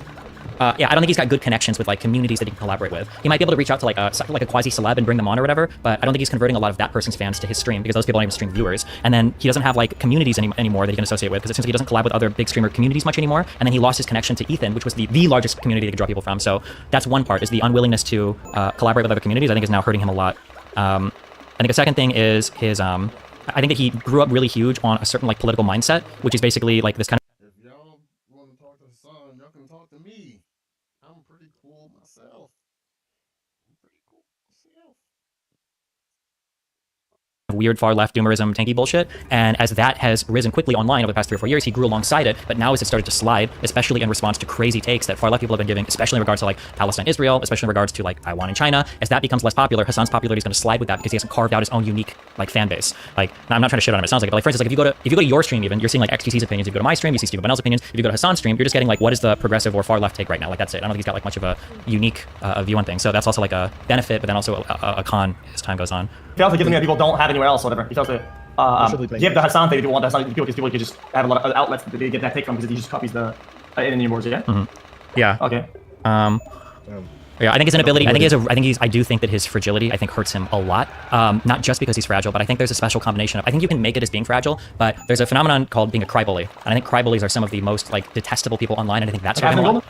Yeah, I don't think he's got good connections with like communities that he can collaborate with. He might be able to reach out to like a quasi celeb and bring them on or whatever, but I don't think he's converting a lot of that person's fans to his stream because those people aren't even stream viewers. And then he doesn't have like communities anymore that he can associate with because it seems like he doesn't collab with other big streamer communities much anymore. And then he lost his connection to Ethan, which was the largest community they could draw people from. So that's one part, is the unwillingness to collaborate with other communities. I think is now hurting him a lot. I think a second thing is his I think that he grew up really huge on a certain like political mindset, which is basically like this kind of. If y'all want to talk to Hassan, y'all can talk to me. I'm pretty cool myself. Weird far left doomerism tanky bullshit, and as that has risen quickly online over the past 3 or 4 years, he grew alongside it, but now as it started to slide, especially in response to crazy takes that far left people have been giving, especially in regards to like Palestine, Israel, especially in regards to like Taiwan and China, as that becomes less popular, Hassan's popularity is going to slide with that because he hasn't carved out his own unique like fan base. Like, now I'm not trying to shit on him, it sounds like it, but like for instance, like if you go to your stream even, you're seeing like XQC's opinions. If you go to my stream, you see Steve Bonnell's opinions. If you go to Hassan's stream, you're just getting like what is the progressive or far left take right now. Like that's it. I don't think he's got like much of a unique view on things. So that's also like a benefit, but then also a con as time goes on. He also gives something that people don't have anywhere else, whatever. He also give the Hassan thing if you want the Hassan people, because people can just have a lot of outlets that they get that take from because he just copies the in boards, yeah? Yeah. Okay. Yeah, I think his inability. I do think that his fragility, I think, hurts him a lot. Not just because he's fragile, but I think there's a special combination of. I think you can make it as being fragile, but there's a phenomenon called being a crybully, and I think crybullies are some of the most like detestable people online, and I think that's hurt him a lot.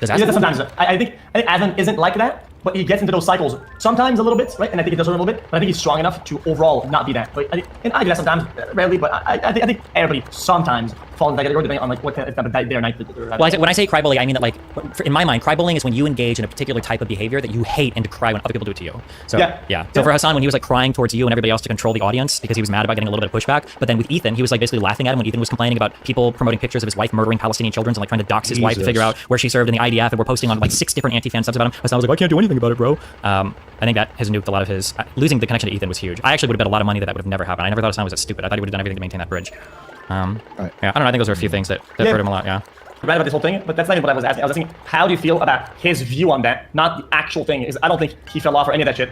Sometimes I think Advent isn't like that. But he gets into those cycles sometimes a little bit, right? And I think it does hurt a little bit. But I think he's strong enough to overall not be that. But I do that sometimes, rarely. But I think everybody sometimes falls into that category depending on like what kind of day or night. Well, when I say crybully, I mean that like in my mind, crybullying is when you engage in a particular type of behavior that you hate and decry when other people do it to you. So So for Hassan, when he was like crying towards you and everybody else to control the audience because he was mad about getting a little bit of pushback, but then with Ethan, he was like basically laughing at him when Ethan was complaining about people promoting pictures of his wife murdering Palestinian children and like trying to dox his wife to figure out where she served in the IDF, and we're posting on like 6 different anti-fan subs about him. Hassan was like, I can't do anything about it, bro. I think that has nuked a lot of his. Losing the connection to Ethan was huge. I actually would have bet a lot of money that would have never happened. I never thought Hassan was that stupid. I thought he would have done everything to maintain that bridge. Yeah, I don't know. I think those are a few things that hurt him a lot. Yeah. Right about this whole thing, but that's not even what I was asking. I was asking, how do you feel about his view on that? Not the actual thing. Is I don't think he fell off or any of that shit.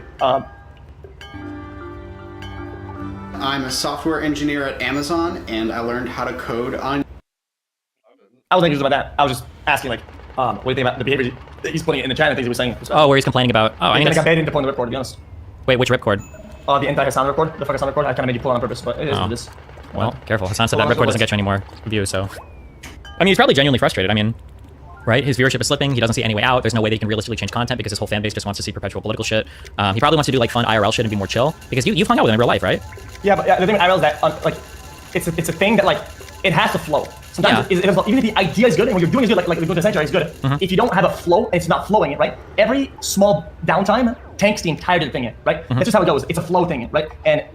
I'm a software engineer at Amazon, and I learned how to code on. I wasn't confused about that. I was just asking, like, what do you think about the behavior that he's putting in the chat and things he was saying? Oh, where he's complaining about. Oh, I mean, I got baited into pulling the ripcord, to be honest. Wait, which ripcord? The entire sound ripcord, the fucking sound ripcord. I kind of made you pull it on purpose, but it is what it is. Well, careful. Hassan said that ripcord doesn't get you any more views, so. I mean, he's probably genuinely frustrated. I mean, right? His viewership is slipping. He doesn't see any way out. There's no way that he can realistically change content because his whole fan base just wants to see perpetual political shit. He probably wants to do like fun IRL shit and be more chill because you've hung out with him in real life, right? Yeah, but the thing with IRL is that like it's a thing that like it has to flow. Sometimes even if the idea is good and what you're doing is good, like the good sanctuary is good. If you don't have a flow and it's not flowing, right? Every small downtime tanks the entire thing, right? That's just how it goes. It's a flow thing, right? And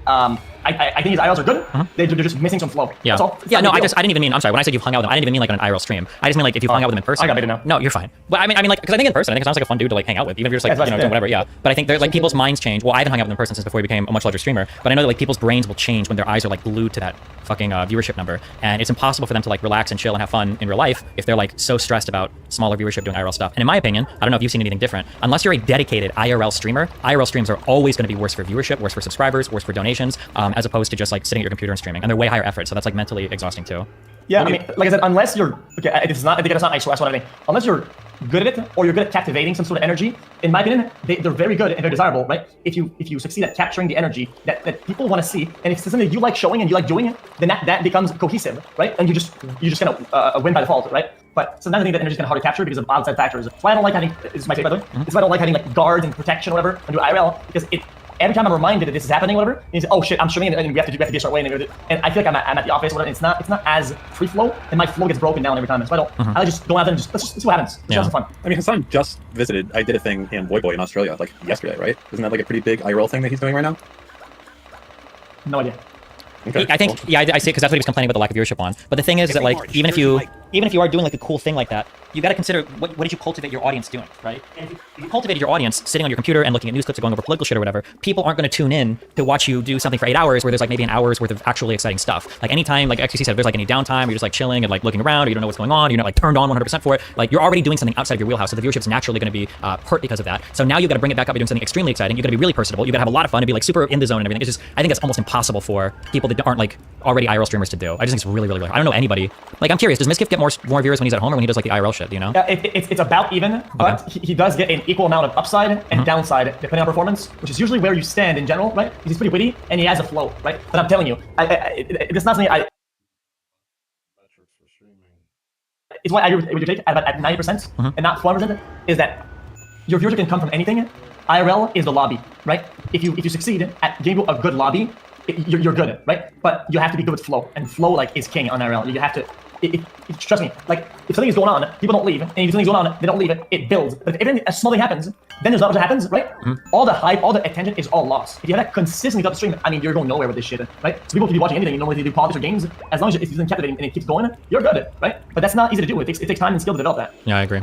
I think his IRLs are good. They're just missing some flow. Yeah. That's all. Yeah, no, I didn't even mean, I'm sorry, when I said you've hung out with them, I didn't even mean like on an IRL stream. I just mean like if you've hung out with them in person. I got baited now. No, you're fine. But I mean like, because I think in person, I think it sounds like a fun dude to like hang out with, even if you're just like, doing whatever, yeah. But I think they're like, people's minds change. Well, I haven't hung out with them in person since before he became a much larger streamer, but I know that like people's brains will change when their eyes are like glued to that fucking viewership number. And it's impossible for them to like relax and chill and have fun in real life if they're like so stressed about smaller viewership doing IRL stuff. And in my opinion, I don't know if you've seen anything different, unless you're a dedicated IRL streamer, IRL streams are always going to be worse for viewership, worse for subscribers, worse for donations, as opposed to just like sitting at your computer and streaming. And they're way higher effort, so that's like mentally exhausting too. Yeah, I mean, like I said, unless you're okay, it's not. I think it's not. I swear, anything. Unless you're good at it, or you're good at captivating some sort of energy. In my opinion, they're very good and they're desirable, right? If you succeed at capturing the energy that people want to see, and if it's something that you like showing and you like doing it, then that becomes cohesive, right? And you just kind of win by default, right? But sometimes I think that energy is kind of hard to capture because of outside factors. That's why I don't like having. This is my take, by the way. It's why I don't like having like guards and protection or whatever and do IRL, because every time I'm reminded that this is happening, whatever, it's, oh shit, I'm streaming and we have to be a certain way, and I feel like I'm at the office, whatever. It's not as free flow, and my flow gets broken down every time. So I just go out there and let's see what happens. Let's have some fun. I mean, Hassan just visited. I did a thing in Boy in Australia like yesterday, right? Isn't that like a pretty big IRL thing that he's doing right now? No idea. Okay, I think, yeah, I see, because that's what he was complaining about the lack of viewership on. But the thing is that, like, even if you are doing, like, a cool thing like that, you got to consider what did you cultivate your audience doing, right? And if you cultivated your audience sitting on your computer and looking at news clips or going over political shit or whatever, people aren't going to tune in to watch you do something for 8 hours where there's, like, maybe an hour's worth of actually exciting stuff. Like, anytime, like XQC said, if there's, like, any downtime, you're just, like, chilling and, like, looking around, or you don't know what's going on, you're not, like, turned on 100% for it, like, you're already doing something outside of your wheelhouse, so the viewership's naturally going to be hurt because of that. So now you got to bring it back up by doing something extremely exciting. You got to be really personable. You got to have a lot of fun and be, like, super in the zone and everything. It's just, I think it's almost impossible for people that aren't, like, already IRL streamers to do. I just think it's really, really hard. I don't know anybody. Like, I'm curious, does Miskiff get more viewers when he's at home or when he does, like, the IRL shit, do you know? Yeah, it's about even, but he does get an equal amount of upside and downside depending on performance, which is usually where you stand in general, right? He's pretty witty and he has a flow, right? But I'm telling you, it's not something it's why I agree with your take at 90% and not 400%, is that your viewership can come from anything. IRL is the lobby, right? If you succeed at giving a good lobby, you're good, right? But you have to be good with flow, and flow like is king on IRL. You have to. Trust me, like, if something is going on, people don't leave, and if something's going on, they don't leave it, it builds. But if a small thing happens, then there's not much that happens, right? All the hype, all the attention is all lost. If you have that consistently throughout the stream, I mean, you're going nowhere with this shit, right? So people could be watching anything, you know, when they do politics or games, as long as it's captivating and it keeps going, you're good, right? But that's not easy to do. It takes time and skill to develop that. Yeah, I agree.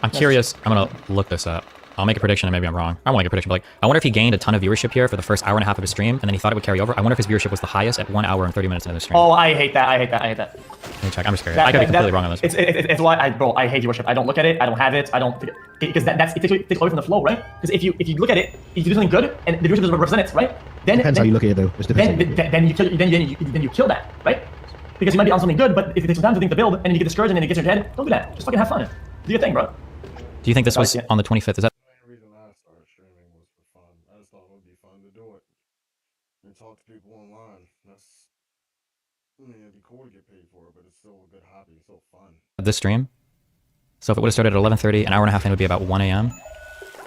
I'm curious, I'm gonna look this up. I'll make a prediction and maybe I'm wrong. I won't make a prediction, but like, I wonder if he gained a ton of viewership here for the first hour and a half of his stream, and then he thought it would carry over. I wonder if his viewership was the highest at 1 hour and 30 minutes into the stream. Oh, I hate that. Let me check. I'm just curious. I could be completely wrong on this. It's why I hate viewership. I don't look at it. I don't have it. I don't, because it takes away from the flow, right? Because if you look at it, if you do something good and the viewership doesn't represent it, right? Then depends how you look at it though. Then you kill that, right? Because you might be on something good, but if it takes some time to think to build and you get discouraged and then it gets in your head, don't do that. Just fucking have fun. Do your thing, bro. Do you think this was on the 25th? Is that? And talk to people online. I mean, it'd be cool to get paid for it, but it's still a good hobby. It's still fun. This stream? So if it would have started at 11:30, an hour and a half in would be about 1 a.m.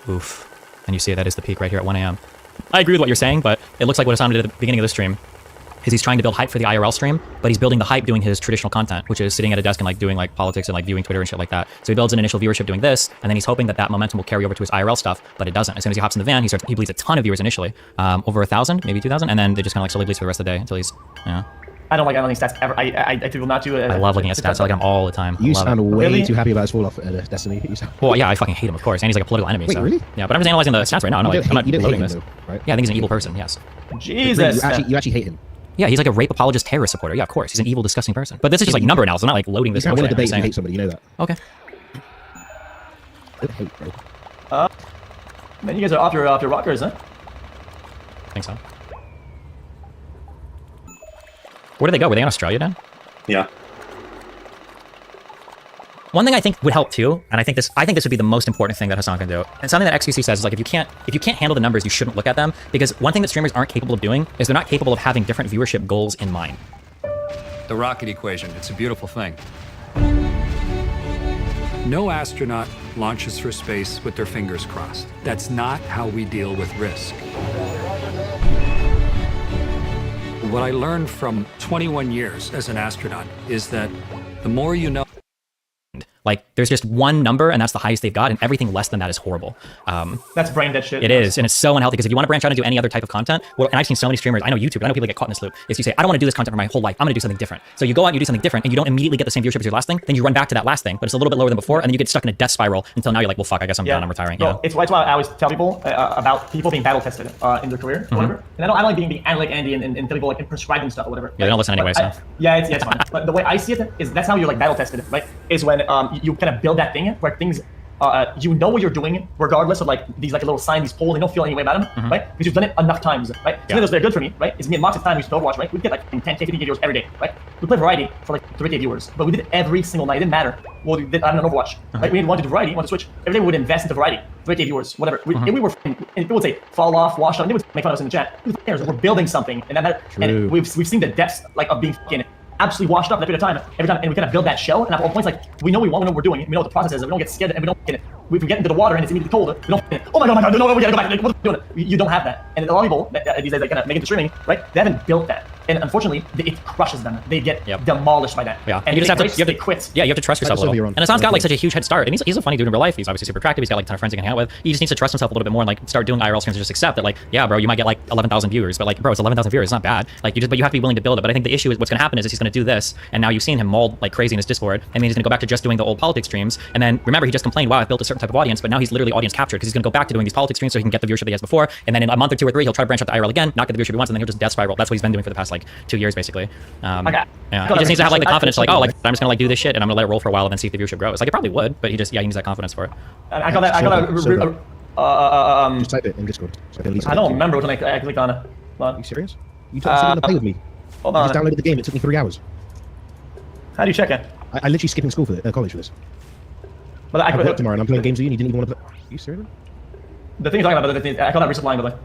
Oof. And you see that is the peak right here at 1 a.m. I agree with what you're saying, but it looks like what Hassan did at the beginning of this stream is he's trying to build hype for the IRL stream, but he's building the hype doing his traditional content, which is sitting at a desk and like doing like politics and like viewing Twitter and shit like that. So he builds an initial viewership doing this, and then he's hoping that momentum will carry over to his IRL stuff, but it doesn't. As soon as he hops in the van, he bleeds a ton of viewers initially, over 1,000, maybe 2,000, and then they just kind of like slowly bleeds for the rest of the day until he's, you know. I don't like analyzing stats ever. I typically not to. I love looking at stats. I like them all the time. You sound way too happy about his fall off Destiny. Well, yeah, I fucking hate him, of course, and he's like a political enemy. Wait, so. Really? Yeah, but I'm just analyzing the stats right now. I'm not loading this. Though, right? Yeah, I think he's an evil person. Yes. Jesus. You actually hate him. Yeah, he's like a rape apologist terrorist supporter. Yeah, of course. He's an evil, disgusting person. But this is just like number analysis. I'm not like loading this. You can't win a debate if you hate somebody. You know that. Okay. I hate, bro. Man, you guys are off your rockers, huh? I think so. Where do they go? Were they in Australia then? Yeah. One thing I think would help too, and I think this would be the most important thing that Hassan can do, and something that XQC says is like if you can't handle the numbers, you shouldn't look at them, because one thing that streamers aren't capable of doing is they're not capable of having different viewership goals in mind. The rocket equation, it's a beautiful thing. No astronaut launches for space with their fingers crossed. That's not how we deal with risk. What I learned from 21 years as an astronaut is that the more you know... Like there's just one number and that's the highest they've got, and everything less than that is horrible. That's brain dead shit. It is, and it's so unhealthy because if you want to branch out and do any other type of content, well, and I've seen so many streamers, I know YouTube, I know people get caught in this loop, is you say, I don't want to do this content for my whole life, I'm going to do something different. So you go out and you do something different and you don't immediately get the same viewership as your last thing, then you run back to that last thing, but it's a little bit lower than before, and then you get stuck in a death spiral until now you're like, well, fuck, I guess I'm done, I'm retiring. No, it's why I always tell people about people being battle tested in their career, or whatever. And I don't like being analytic Andy and tell people like prescribing stuff or whatever. Yeah, they don't listen anyway, so. It's fine. But the way I see it is that's how you're like battle tested, right? Is when you kind of build that thing where things you know what you're doing regardless of like these like little signs, these polls, you don't feel any way about them, right? Because you've done it enough times, right? Something that's very good for me, right? Is me and Mox at the time we used to Overwatch, right? We'd get like 10, 15 viewers every day, right? We play variety for like 3K viewers, but we did it every single night. It didn't matter. Well, we did, I don't know, Overwatch, right? We wanted to do variety, wanted to switch. Every day we would invest into variety, 3K viewers, whatever. We were, and people would say fall off, wash up, and they would make fun of us in the chat. Who cares? We're building something, and that matter. And we've seen the depths like of being fucking absolutely washed up in that period of time. Every time, and we kind of build that shell. And at all points, like we know we know what we're doing. We know what the process is. We don't get scared, and we don't get it. We get into the water and it's immediately cold. We don't. Oh my god, no, we gotta go back. Like, what are we doing? You don't have that. And a lot of people these days, like kind of make it to streaming, right? They haven't built that, and unfortunately, it crushes them. They get demolished by that. Yeah, and you just have to they quit. Yeah, you have to trust yourself a little. And Hassan's got like such a huge head start, and he's a funny dude in real life. He's obviously super attractive. He's got like a ton of friends he can hang out with. He just needs to trust himself a little bit more and like start doing IRL streams and just accept that like, yeah, bro, you might get like 11,000 viewers, but like, bro, it's 11,000 viewers. It's not bad. Like but you have to be willing to build it. But I think the issue is what's gonna happen is he's gonna do this, and now you've seen him mauled like crazy in his Discord, and then he's gonna go back to just doing the old politics streams. And then remember, he just complained, wow, I've built a certain type of audience, but now he's literally audience captured because he's gonna go back to doing these politics streams so he can get the viewership that he has before. And then in a month or 2 or 3, he'll try to branch out to IRL again, not get the viewership he wants, and then he'll just death spiral. That's what he's been doing for the past like 2 years basically. Yeah, he just needs to have like the confidence to like, oh, like I'm just gonna like do this shit and I'm gonna let it roll for a while and then see if the viewership grows. Like it probably would, but he needs that confidence for it. I got that. Just type it in Discord. So I don't remember when I clicked on it. Are you serious? You told me to play with me. Hold I on. just downloaded the game. It took me 3 hours. How do you check it? I literally skipping school for college for this. But I work tomorrow and I'm playing games with you and you didn't even want to play. Are you serious? The thing you're talking about, I call that resupplying, by the way.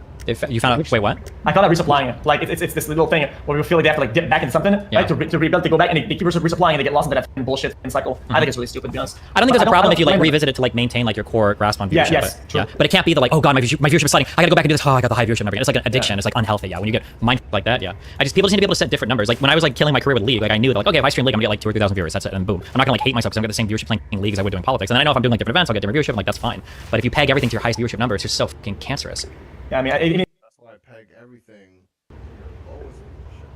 You found out? Wait, what? I call that resupplying. Like it's this little thing where we feel like they have to like dip back into something, right? To rebuild, to go back, and they keep resupplying, and they get lost in that bullshit cycle. I think it's really stupid, to be honest. I don't think there's a problem if you like revisit it to like maintain like your core grasp on viewership. But it can't be the like, oh god, my viewership is sliding. I gotta go back and do this. Oh, I got the high viewership number again. It's like an addiction. It's like unhealthy. Yeah, when you get mind like that, people just need to be able to set different numbers. Like when I was like killing my career with League, like I knew that like, okay, if I stream League, I'm gonna get like 2,000 or 3,000 viewers. That's it, and boom. I'm not gonna like hate myself because I'm gonna get the same viewership playing League as I would doing politics. And then I know if I'm doing like different events, I'll get different viewership. And, like that's fine. But if you peg everything to your highest viewership number, it's just so fucking cancerous. Yeah, I mean, that's why I peg everything. Lowest viewership.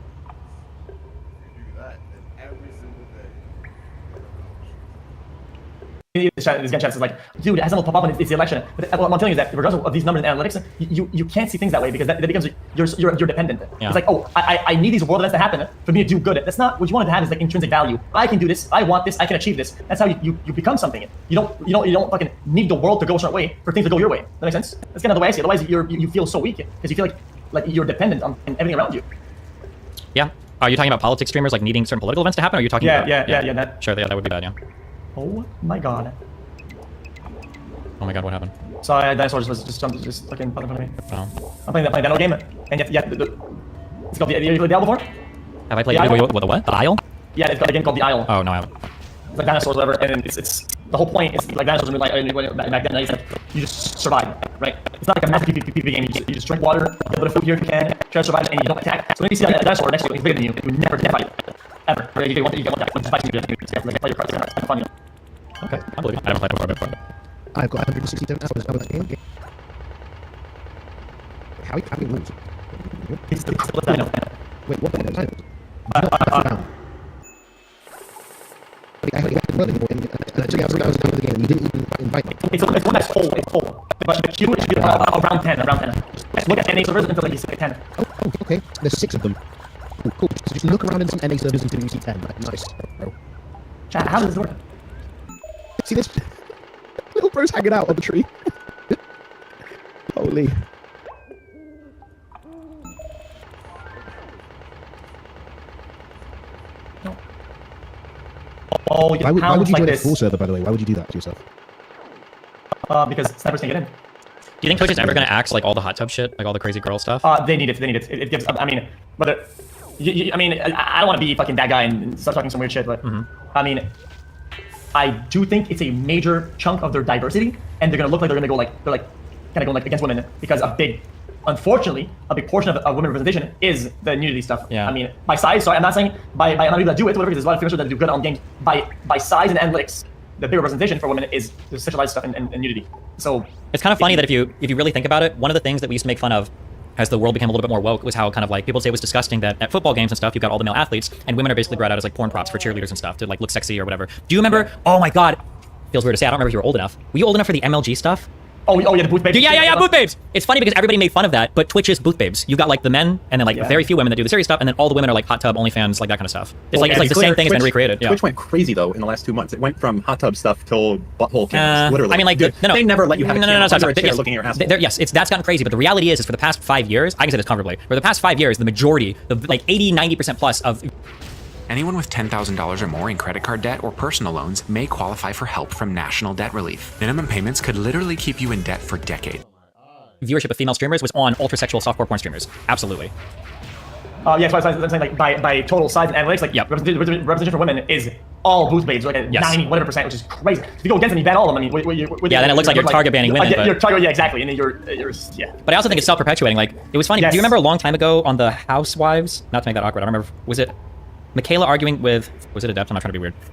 If you do that, then every single day. This guy chat is like, dude, it hasn't pop up and it's the election. But what I'm telling you is that regardless of these numbers and analytics, you can't see things that way because that becomes you're dependent. It's like, oh, I need these world events to happen for me to do good. That's not what you want to have. Is like intrinsic value. I can do this. I want this. I can achieve this. That's how you become something. You don't fucking need the world to go a certain way for things to go your way. That makes sense. That's kind of the way I see it. Otherwise, you feel so weak because you feel like you're dependent on everything around you. Yeah. Are you talking about politics streamers like needing certain political events to happen? Or are you talking about that? Sure, that would be bad. Yeah. Oh my god. Oh my god, what happened? Sorry, dinosaur just fucking in front of me. Oh. I'm playing that dino game, and it's called you played the Isle before? Have I played the what? The Isle? Yeah, it's got a game called the Isle. Oh no, I haven't. It's like dinosaurs, whatever, and it's the whole point is like dinosaurs. Back then, it's like you just survive, right? It's not like a massive PvP game. You just drink water, get a bit of food here if you can, try to survive, and you don't attack. So when you see a dinosaur next to you, it's bigger than you. You never get fight ever. Right? You get one attack, one fight, you get like play your cards. It's fun. Okay, I believe it. I haven't played before. I've got 167 hours of that game. How we lose? It's the coolest dino. Wait, what the title? I had to run anymore, and I took out 3 hours of the game, and you didn't even invite me. It's one that's full. It's full. But you should be around 10. Just look at NA servers until like you see like 10. Oh, okay. There's 6 of them. Oh, cool. So just look around in some NA servers until you see 10. Right? Nice, bro. Chat, how does this work? See this? Little bro's hanging out on the tree. Holy. Oh, you why would you like join a this. full server, by the way? Why would you do that to yourself? Because snipers can get in. Do you think Twitch is ever going to axe like all the hot tub shit, like all the crazy girl stuff? They need it. It gives. I mean, whether. I mean, I don't want to be fucking that guy and start talking some weird shit, but I mean, I do think it's a major chunk of their diversity, and they're gonna look like they're kind of going like against women because unfortunately, a big portion of women representation is the nudity stuff. Yeah. I mean, by size. Sorry, I'm not saying by amount of people that do it, whatever. There's a lot of finishers that do good on games by size and analytics. the bigger representation for women is the sexualized stuff and nudity. So it's kind of funny that if you really think about it, one of the things that we used to make fun of as the world became a little bit more woke was how kind of like people say it was disgusting that at football games and stuff, you've got all the male athletes and women are basically brought out as like porn props for cheerleaders and stuff to like look sexy or whatever. Do you remember? Oh my God. Feels weird to say. I don't remember if you were old enough. Were you old enough for the MLG stuff? Oh yeah, the booth babes. Yeah, booth babes. It's funny because everybody made fun of that, but Twitch is booth babes. You've got like the men and then like very few women that do the serious stuff, and then all the women are like hot tub, OnlyFans, like that kind of stuff. It's like the same thing has been recreated. Yeah. Twitch went crazy though in the last 2 months. It went from hot tub stuff till butthole cams. Literally. I mean, like, dude, they never let you have sorry, a chair looking at your asshole. Yes, that's gotten crazy, but the reality is for the past 5 years, I can say this comfortably, for the past 5 years, the majority, like 80-90% plus of Anyone with $10,000 or more in credit card debt or personal loans may qualify for help from National Debt Relief. Minimum payments could literally keep you in debt for decades. Viewership of female streamers was on ultra-sexual softcore porn streamers. Absolutely. Yeah, so I'm saying like by total size and analytics, like representation for women is all booth babes, like 90 whatever percent, which is crazy. If you go against them, you ban all of them. I mean, then it looks like you're target banning women. You're target, yeah, exactly, and then you're yeah. But I also think it's self-perpetuating. Like it was funny. Do you remember a long time ago on the Housewives? Not to make that awkward. I don't remember. Was it Michaela arguing with? Was it Adept? I'm not trying to be weird. Do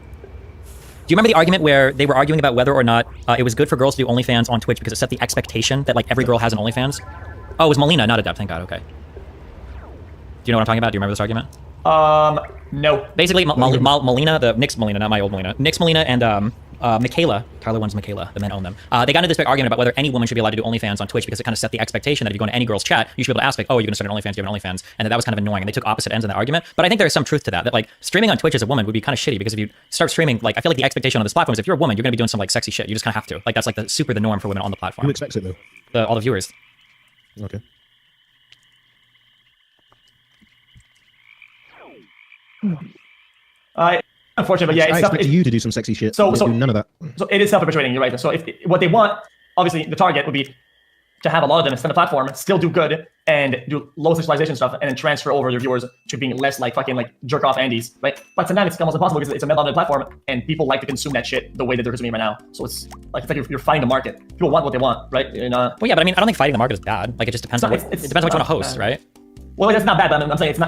you remember the argument where they were arguing about whether or not it was good for girls to do OnlyFans on Twitch because it set the expectation that like every girl has an OnlyFans? Oh, it was Melina, not Adept. Thank God. Okay. Do you know what I'm talking about? Do you remember this argument? No. Basically, Melina, Nick's Melina, not my old Melina. Nick's Melina and Michaela, Tyler One's Michaela, the men own them. They got into this big argument about whether any woman should be allowed to do OnlyFans on Twitch because it kind of set the expectation that if you go into any girl's chat, you should be able to ask like, oh, you're going to start an OnlyFans, do you have an OnlyFans? And that was kind of annoying. And they took opposite ends in that argument. But I think there is some truth to that. That like streaming on Twitch as a woman would be kind of shitty because if you start streaming, like I feel like the expectation on this platform is if you're a woman, you're going to be doing some like sexy shit. You just kind of have to. Like that's like the norm for women on the platform. Who expects it though? All the viewers. Okay. Unfortunately, but yeah, I expect you to do some sexy shit. So do none of that. So it is self-perpetuating. You're right. So if what they want, obviously, the target would be to have a lot of them extend the platform, still do good, and do low sexualization stuff, and then transfer over your viewers to being less like fucking like jerk off Andes, right? But sometimes it's almost impossible because it's a male-dominated platform, and people like to consume that shit the way that they're consuming right now. So it's like you're fighting the market. People want what they want, right? Well, yeah, but I mean, I don't think fighting the market is bad. Like it just depends on it depends on what you want to host, right? Well, that's not bad, but I'm saying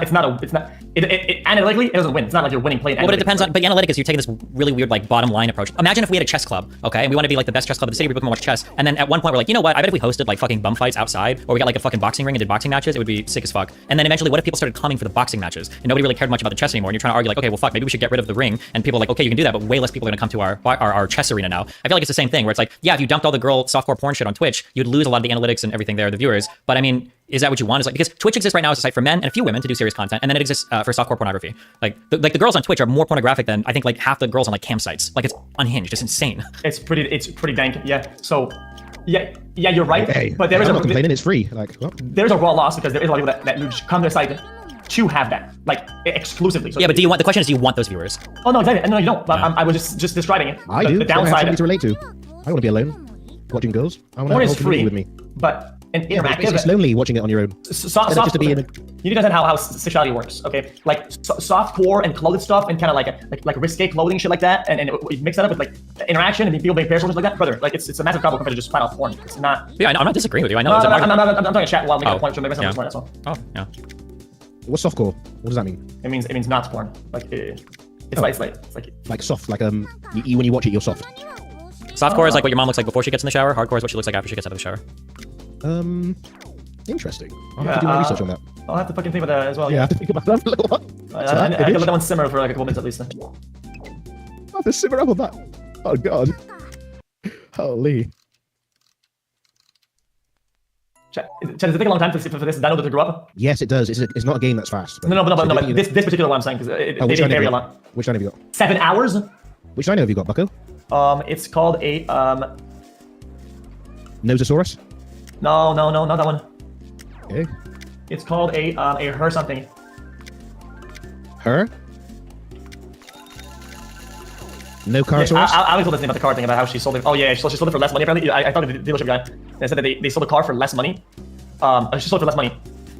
analytically, it doesn't win. It's not like you're winning play. Well, but it depends on, but analytics, you're taking this really weird, like, bottom line approach. Imagine if we had a chess club, okay, and we want to be like the best chess club in the city, we come and watch chess, and then at one point we're like, you know what, I bet if we hosted like fucking bum fights outside, or we got like a fucking boxing ring and did boxing matches, it would be sick as fuck. And then eventually, what if people started coming for the boxing matches, and nobody really cared much about the chess anymore, and you're trying to argue like, okay, well, fuck, maybe we should get rid of the ring, and people are like, okay, you can do that, but way less people are gonna come to our chess arena now. I feel like it's the same thing, where it's like, yeah, if you dumped all the girl softcore porn shit on Twitch, you'd lose a lot of the analytics and everything there, the viewers, but I mean, is that what you want? Is like because Twitch exists right now as a site for men and a few women to do serious content, and then it exists for softcore pornography. Like the girls on Twitch are more pornographic than I think like half the girls on like campsites. Like it's unhinged. It's insane. It's pretty dank. Yeah. So yeah, you're right. Hey, but there is I'm not complaining. It's free. Like there's a raw loss because there is a lot of people that come to the site to have that like exclusively. So yeah, but do you want? The question is, do you want those viewers? Oh no, exactly. No, you don't. Yeah. I was just describing it. I do. The downside. I have to relate to. I want to be alone watching girls. I want to have a whole community with me. But and interactive. It's lonely watching it on your own. Just to be in a... You need to understand how sexuality works, okay? Like soft core and clothed stuff and kind of like risque clothing shit like that, and we mix that up with like interaction and people being pairs like that, brother. Like it's a massive problem compared to just flat out porn. It's not. Yeah, I'm not disagreeing with you. I know. I'm talking chat while making a point. So maybe that's all. Oh yeah. What's softcore? What does that mean? It means not porn. Like it's like soft. Like when you watch it, you're soft. Softcore is like what your mom looks like before she gets in the shower. Hardcore is what she looks like after she gets out of the shower. Interesting. I'll have to do my research on that. I'll have to fucking think about that as well. Yeah, I have to think about that a little while. I can let that one simmer for like a couple minutes at least. I have to simmer up on that. Oh god. Holy. Does it take a long time for this dino to grow up? Yes, it does. It's not a game that's fast. No, but this particular one I'm saying, because they vary a lot. Which dino have you got? 7 hours? Which dino have you got, Bucko? It's called a Nososaurus? No, not that one. Okay. It's called a her something. Her? No car source? I was listening about the car thing about how she sold it. Oh yeah, she sold it for less money apparently. I talked to the dealership guy. They said that they sold the car for less money. She sold it for less money.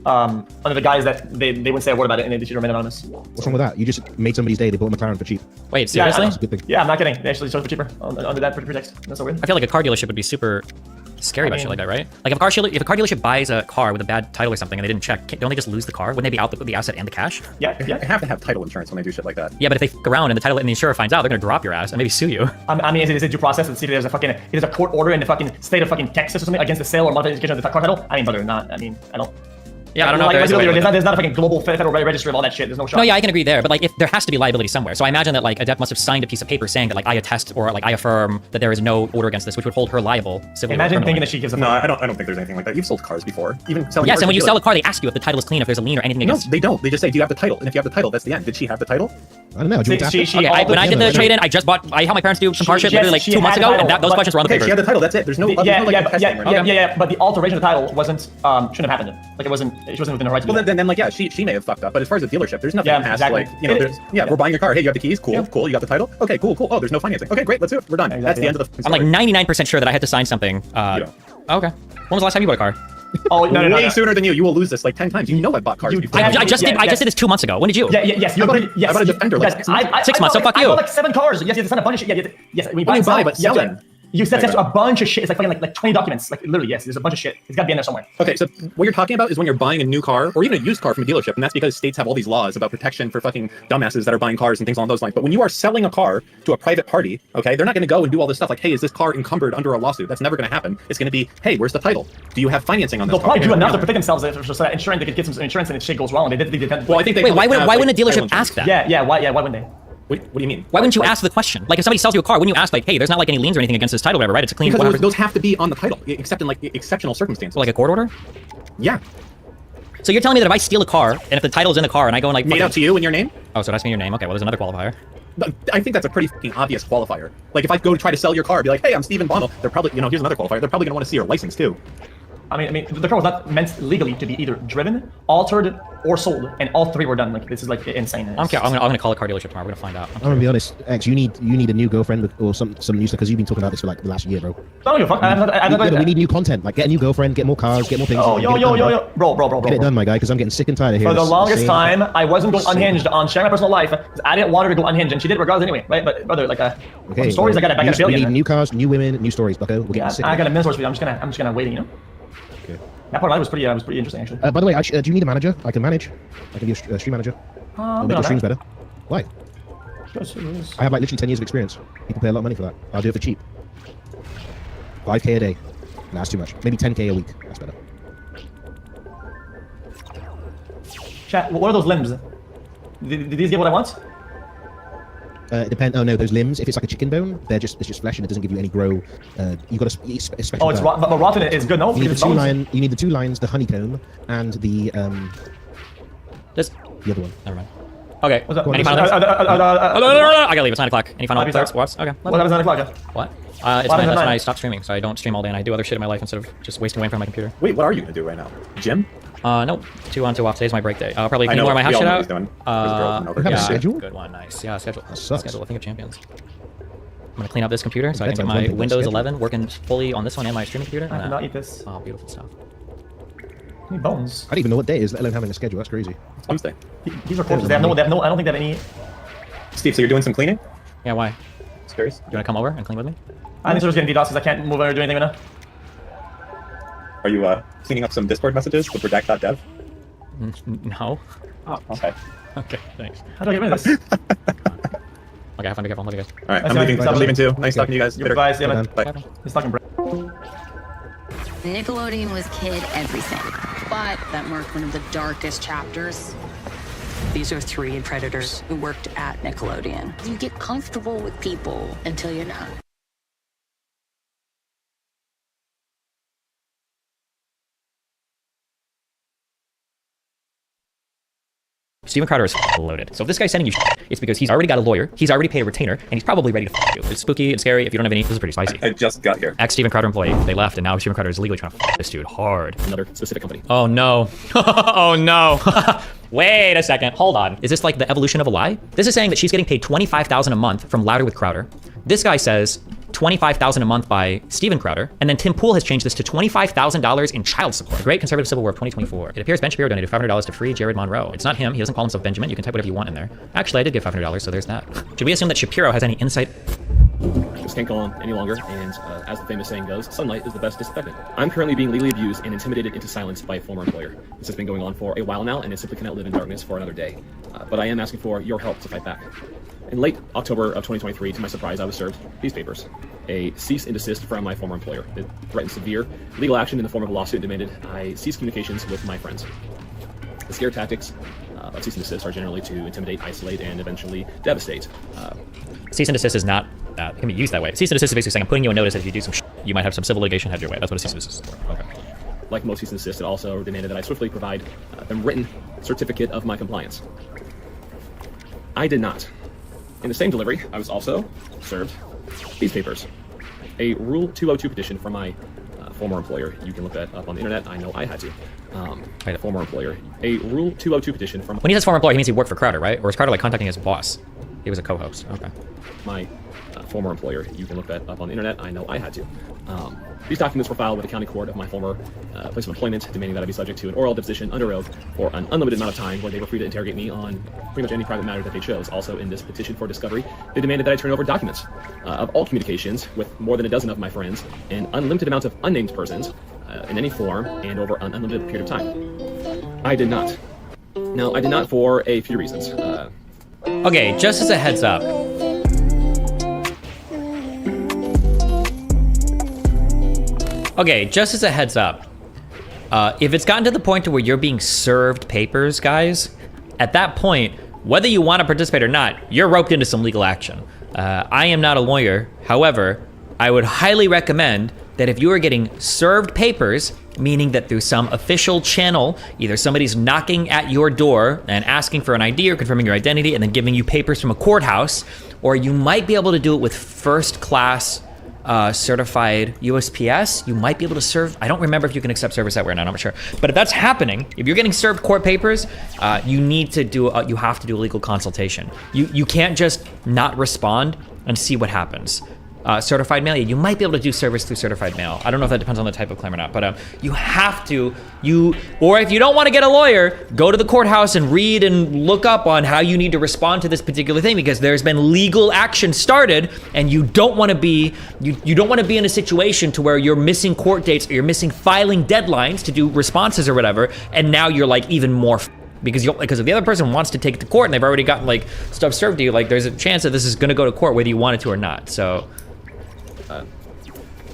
Under the guys that they wouldn't say a word about it and they should remain anonymous. What's wrong with that? You just made somebody's day. They bought a McLaren for cheap. Wait, seriously? Yeah, I'm not kidding. They actually sold it for cheaper under that pretext. That's so weird. I feel like a car dealership would be super scary about shit like that, right? Like if a car dealership buys a car with a bad title or something and they didn't check, don't they just lose the car? Wouldn't they be out the asset and the cash? Yeah. They have to have title insurance when they do shit like that. Yeah, but if they fuck around and the title and the insurer finds out, they're gonna drop your ass and maybe sue you. I mean, is it due process? Let's see if there's a court order in the fucking state of fucking Texas or something against the sale or modification of the car title. I mean, brother, not. I mean, I don't. Yeah, I don't know. Like, there's not a fucking global federal registry of all that shit. There's no shot. No, yeah, I can agree there. But like, if there has to be liability somewhere, so I imagine that like Adept must have signed a piece of paper saying that like I attest or like I affirm that there is no order against this, which would hold her liable civilly. Imagine thinking that she gives a. No, I don't think there's anything like that. You've sold cars before, even selling. Yes, and when you sell a car, they ask you if the title is clean, if there's a lien or anything against. No, they don't. They just say, do you have the title? And if you have the title, that's the end. Did she have the title? I don't know. When I did the trade-in, I just bought. I helped my parents do some car shit literally like 2 months ago, and those questions were on the paper. She had the title. That's it. There's no. Yeah. But the alteration of the title wasn't shouldn't have happened. Like it wasn't. She wasn't within her rights. Well, then like yeah, she may have fucked up. But as far as the dealership, there's nothing past exactly. like there's we're buying your car. Hey, you have the keys. Cool. You got the title. Okay, cool. Oh, there's no financing. Okay, great. Let's do it. We're done. That's the end of the. I'm like 99% sure that I had to sign something. Okay. When was the last time you bought a car? Oh, no. Way sooner than you. You will lose this like 10 times. You know I bought cars before. I just did this 2 months ago. When did you? Yes. I bought a Defender like 6 months. So fuck you. I bought like 7 cars. Yes, you have to sign a bunch of shit. Yes. When you buy, but selling. You said a bunch of shit. It's like fucking like 20 documents. Like literally, yes. There's a bunch of shit. It's got to be in there somewhere. Okay, so what you're talking about is when you're buying a new car or even a used car from a dealership, and that's because states have all these laws about protection for fucking dumbasses that are buying cars and things along those lines. But when you are selling a car to a private party, okay, they're not going to go and do all this stuff like, hey, is this car encumbered under a lawsuit? That's never going to happen. It's going to be, hey, where's the title? Do you have financing on this car? They'll probably do enough to protect themselves so that insurance they could get some insurance and if shit goes wrong. Well, I think they. Wait, why wouldn't a dealership ask that? Yeah. Why wouldn't they? What do you mean? Why wouldn't you ask the question? Like if somebody sells you a car, wouldn't you ask like, hey, there's not like any liens or anything against this title, or whatever, right? It's a clean. Because those have to be on the title, except in like exceptional circumstances. Like a court order? Yeah. So you're telling me that if I steal a car and if the title's in the car and I go and like made out to you in your name? Oh, so that's me your name. Okay, well there's another qualifier. I think that's a pretty fucking obvious qualifier. Like if I go to try to sell your car, be like, hey, I'm Stephen Bonnell. They're probably, here's another qualifier. They're probably gonna want to see your license too. I mean, the car was not meant legally to be either driven, altered, or sold, and all 3 were done. Like this is like insane. I'm gonna call a car dealership tomorrow. We're gonna find out. I'm gonna be honest, X. You need a new girlfriend or some new stuff because you've been talking about this for like the last year, bro. I don't give a fuck. We need new content. Like get a new girlfriend, get more cars, get more things. Oh, yo, bro. Get it done, my guy, because I'm getting sick and tired of hearing. For the longest time, I wasn't going unhinged on sharing my personal life. I didn't want her to go unhinged, and she did regardless anyway, right? But brother, like stories, I got a billion. We need new cars, new women, new stories, Bucko. We're getting sick. I got a million stories for you. I'm just gonna wait, Okay. That part of life was pretty interesting, actually. By the way, do you need a manager? I can manage. I can be a stream manager. It'll make your streams better. Why? I have like literally 10 years of experience. People pay a lot of money for that. I'll do it for cheap. 5k a day. No, that's too much. Maybe 10k a week. That's better. Chat, what are those limbs? Did these get what I want? Depend. Oh no, those limbs. If it's like a chicken bone, it's just flesh and it doesn't give you any grow. You got to eat a special. Oh, it's but rotten is good. No, you need the 2 lines, the honeycomb, and the the other one. Never mind. Okay. What's up? Any final thoughts? I gotta leave. It's 9 o'clock. Any final thoughts? Okay. What happens at 9 o'clock? What? It's when I stop streaming, so I don't stream all day and I do other shit in my life instead of just wasting away from my computer. Wait, what are you gonna do right now? Gym? Nope. 2 on, 2 off. Today's my break day. I'll probably clean more of my house shit out. Have a schedule? Good one. Nice. Yeah, schedule. That sucks. Schedule. Think of champions. I'm gonna clean up this computer so I can get my Windows 11 working fully on this one and my streaming computer. I cannot eat this. Oh, beautiful stuff. Any bones? I don't even know what day it is, let alone having a schedule. That's crazy. It's Wednesday. These are corpses. They have no. I don't think they have any. Steve, so you're doing some cleaning? Yeah. Why? Just curious. Do you wanna come over and clean with me? I think so. Just getting DDoS because I can't move or do anything right now. Are you cleaning up some Discord messages with redact.dev? No. Oh, okay. Okay, thanks. How do I get rid of this? Okay, have fun. Be careful. Love you guys. All right, I'm leaving too. Nice talking to you guys. Goodbye. See you later. Bye. He's talking, bro. Nickelodeon was kid everything, but that marked one of the darkest chapters. These are 3 predators who worked at Nickelodeon. You get comfortable with people until you're not. Steven Crowder is loaded. So if this guy's sending you it's because he's already got a lawyer, he's already paid a retainer, and he's probably ready to you. It's spooky and scary if you don't have any. This is pretty spicy. I just got here. Ex-Steven Crowder employee, they left, and now Steven Crowder is legally trying to this dude hard. Another specific company. Oh no. Oh no. Wait a second. Hold on. Is this like the evolution of a lie? This is saying that she's getting paid $25,000 a month from Louder with Crowder. This guy says $25,000 a month by Steven Crowder, and then Tim Pool has changed this to $25,000 in child support. The Great Conservative Civil War of 2024. It appears Ben Shapiro donated $500 to free Jared Monroe. It's not him. He doesn't call himself Benjamin. You can type whatever you want in there. Actually, I did give $500, so there's that. Should we assume that Shapiro has any insight? Just can't go on any longer, and as the famous saying goes, sunlight is the best disinfectant. I'm currently being legally abused and intimidated into silence by a former employer. This has been going on for a while now, and I simply cannot live in darkness for another day. But I am asking for your help to fight back. In late October of 2023, to my surprise, I was served these papers. A cease and desist from my former employer. It threatened severe legal action in the form of a lawsuit and demanded I cease communications with my friends. The scare tactics of cease and desist are generally to intimidate, isolate, and eventually devastate. Cease and desist is not it can be used that way. Cease and desist is basically saying I'm putting you on notice that if you do some shit, you might have some civil litigation head your way. That's what a cease and desist is for. Okay. Like most cease and desist, it also demanded that I swiftly provide them written certificate of my compliance. I did not. In the same delivery, I was also served these papers. A Rule 202 petition from my former employer. You can look that up on the internet. I know I had to. Former employer. A Rule 202 petition from... When he says former employer, he means he worked for Crowder, right? Or is Crowder like contacting his boss? He was a co-host. Okay. My former employer. You can look that up on the internet. I know I had to. These documents were filed with the county court of my former place of employment, demanding that I be subject to an oral deposition under oath for an unlimited amount of time, where they were free to interrogate me on pretty much any private matter that they chose. Also, in this petition for discovery, they demanded that I turn over documents of all communications with more than a dozen of my friends and unlimited amounts of unnamed persons in any form and over an unlimited period of time. I did not. Now, I did not for a few reasons. Okay, just as a heads up. Okay, just as a heads up, if it's gotten to the point to where you're being served papers, guys, at that point, whether you want to participate or not, you're roped into some legal action. I am not a lawyer. However, I would highly recommend that if you are getting served papers, meaning that through some official channel, either somebody's knocking at your door and asking for an ID or confirming your identity and then giving you papers from a courthouse, or you might be able to do it with first class certified USPS, you might be able to serve. I don't remember if you can accept service that way or not, I'm not sure. But if that's happening, if you're getting served court papers, you need to do, you have to do a legal consultation. You can't just not respond and see what happens. Certified mail, you might be able to do service through certified mail. I don't know if that depends on the type of claim or not, but you have to, or if you don't want to get a lawyer, go to the courthouse and read and look up on how you need to respond to this particular thing, because there's been legal action started, and you don't want to be, you don't want to be in a situation to where you're missing court dates or you're missing filing deadlines to do responses or whatever, and now you're like even more because if the other person wants to take it to court and they've already gotten like stuff served to you, like there's a chance that this is going to go to court whether you want it to or not. So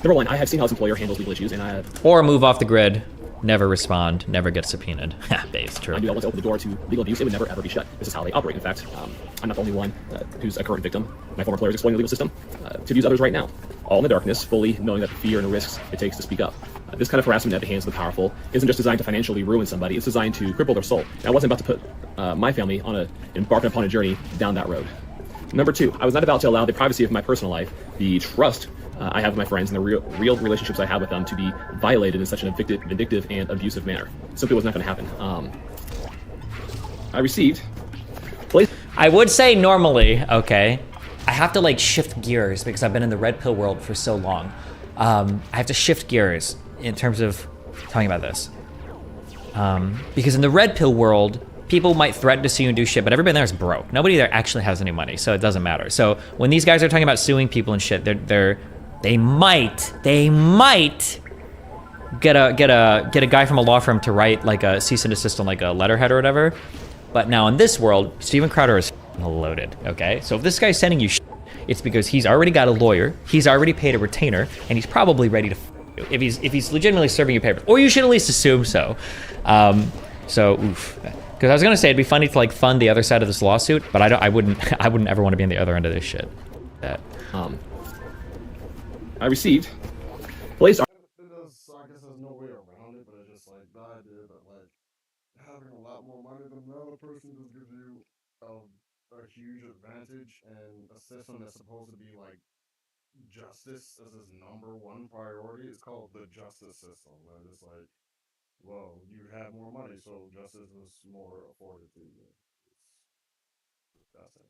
number one, I have seen how his employer handles legal issues, and I have... Or move off the grid, never respond, never get subpoenaed. It's true. I knew that once I opened the door to legal abuse, it would never ever be shut. This is how they operate. In fact, I'm not the only one who's a current victim. My former employer is exploiting the legal system to abuse others right now, all in the darkness, fully knowing that the fear and the risks it takes to speak up. This kind of harassment at the hands of the powerful isn't just designed to financially ruin somebody, it's designed to cripple their soul. And I wasn't about to put my family on embarking upon a journey down that road. Number two, I was not about to allow the privacy of my personal life, the trust I have with my friends, and the real relationships I have with them to be violated in such an vindictive and abusive manner. It simply was not going to happen. I received... I would say normally, okay, I have to like shift gears because I've been in the red pill world for so long. I have to shift gears in terms of talking about this. Because in the red pill world, people might threaten to sue you and do shit, but everybody there is broke. Nobody there actually has any money, so it doesn't matter. So when these guys are talking about suing people and shit, they might get a guy from a law firm to write like a cease and desist on like a letterhead or whatever. But now in this world, Steven Crowder is loaded, okay? So if this guy's sending you shit, it's because he's already got a lawyer, he's already paid a retainer, and he's probably ready to you if he's legitimately serving you papers. Or you should at least assume so. Oof. Because I was gonna say it'd be funny to like fund the other side of this lawsuit, but I wouldn't ever want to be on the other end of this shit. I received placed. I guess there's no way around it, but it's just like the idea that like having a lot more money than the other person just gives you a huge advantage, and a system that's supposed to be like justice as his number one priority is called the justice system. And it's like, well, you have more money, so justice is more afforded to you. That's it.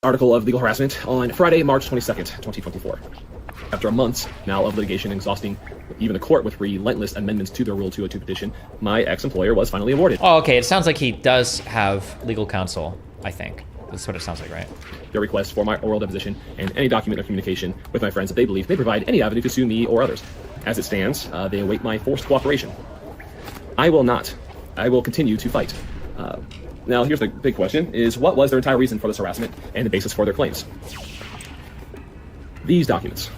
Article of legal harassment on Friday, March 22nd, 2024. After a month now of litigation exhausting even the court with relentless amendments to their Rule 202 petition, my ex-employer was finally awarded. Oh, okay, it sounds like he does have legal counsel, I think. That's what it sounds like, right? Their requests for my oral deposition and any document or communication with my friends that they believe may provide any avenue to sue me or others. As it stands, they await my forced cooperation. I will not. I will continue to fight. Now, here's the big question, is what was their entire reason for this harassment and the basis for their claims? These documents.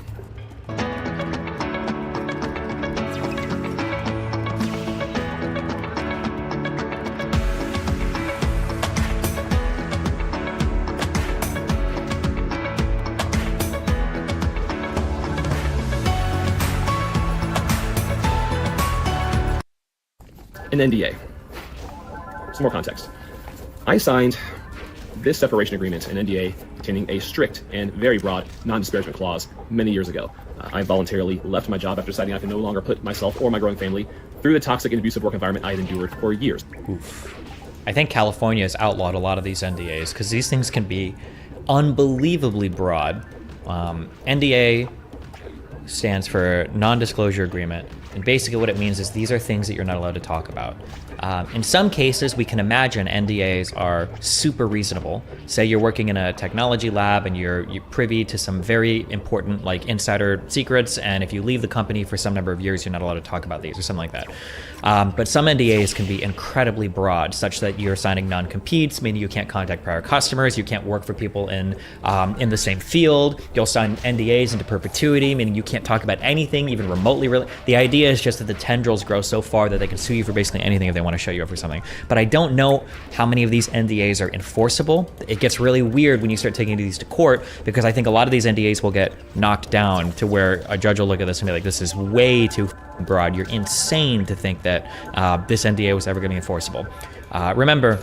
An NDA. Some more context. I signed this separation agreement, an NDA, containing a strict and very broad non-disparagement clause many years ago. I voluntarily left my job after deciding I could no longer put myself or my growing family through the toxic and abusive work environment I had endured for years. Oof. I think California has outlawed a lot of these NDAs because these things can be unbelievably broad. NDA stands for non-disclosure agreement, and basically what it means is these are things that you're not allowed to talk about. In some cases, we can imagine NDAs are super reasonable. Say you're working in a technology lab and you're privy to some very important like insider secrets, and if you leave the company for some number of years, you're not allowed to talk about these or something like that. But some NDAs can be incredibly broad, such that you're signing non-competes, meaning you can't contact prior customers, you can't work for people in the same field. You'll sign NDAs into perpetuity, meaning you can't talk about anything even remotely related. The idea is just that the tendrils grow so far that they can sue you for basically anything if they want to show you up for something. But I don't know how many of these NDAs are enforceable. It gets really weird when you start taking these to court, because I think a lot of these NDAs will get knocked down to where a judge will look at this and be like, this is way too broad. You're insane to think that this NDA was ever going to be enforceable. Remember,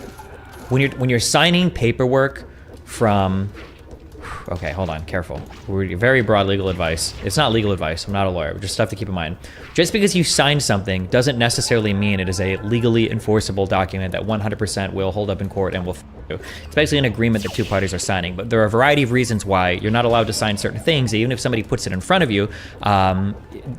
when you're signing paperwork from... Okay, hold on, careful. We're very broad legal advice. It's not legal advice, I'm not a lawyer, but just stuff to keep in mind. Just because you sign something doesn't necessarily mean it is a legally enforceable document that 100% will hold up in court and will you. It's basically an agreement that two parties are signing, but there are a variety of reasons why you're not allowed to sign certain things, even if somebody puts it in front of you.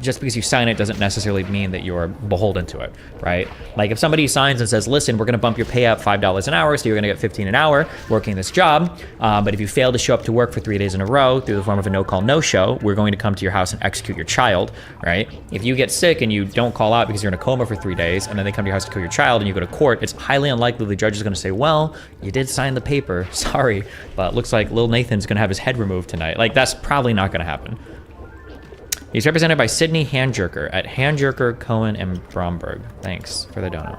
Just because you sign it doesn't necessarily mean that you're beholden to it, right? Like if somebody signs and says, listen, we're gonna bump your pay up $5 an hour, so you're gonna get $15 an hour working this job, but if you fail to show up to work for 3 days in a row through the form of a no-call, no-show, we're going to come to your house and execute your child, right? If you get sick and you don't call out because you're in a coma for 3 days, and then they come to your house to kill your child and you go to court, it's highly unlikely the judge is gonna say, well, you did sign the paper, sorry, but looks like Lil Nathan's gonna have his head removed tonight. Like, that's probably not gonna happen. He's represented by Sydney Handjerker at Handjerker, Cohen, and Bromberg. Thanks for the donut.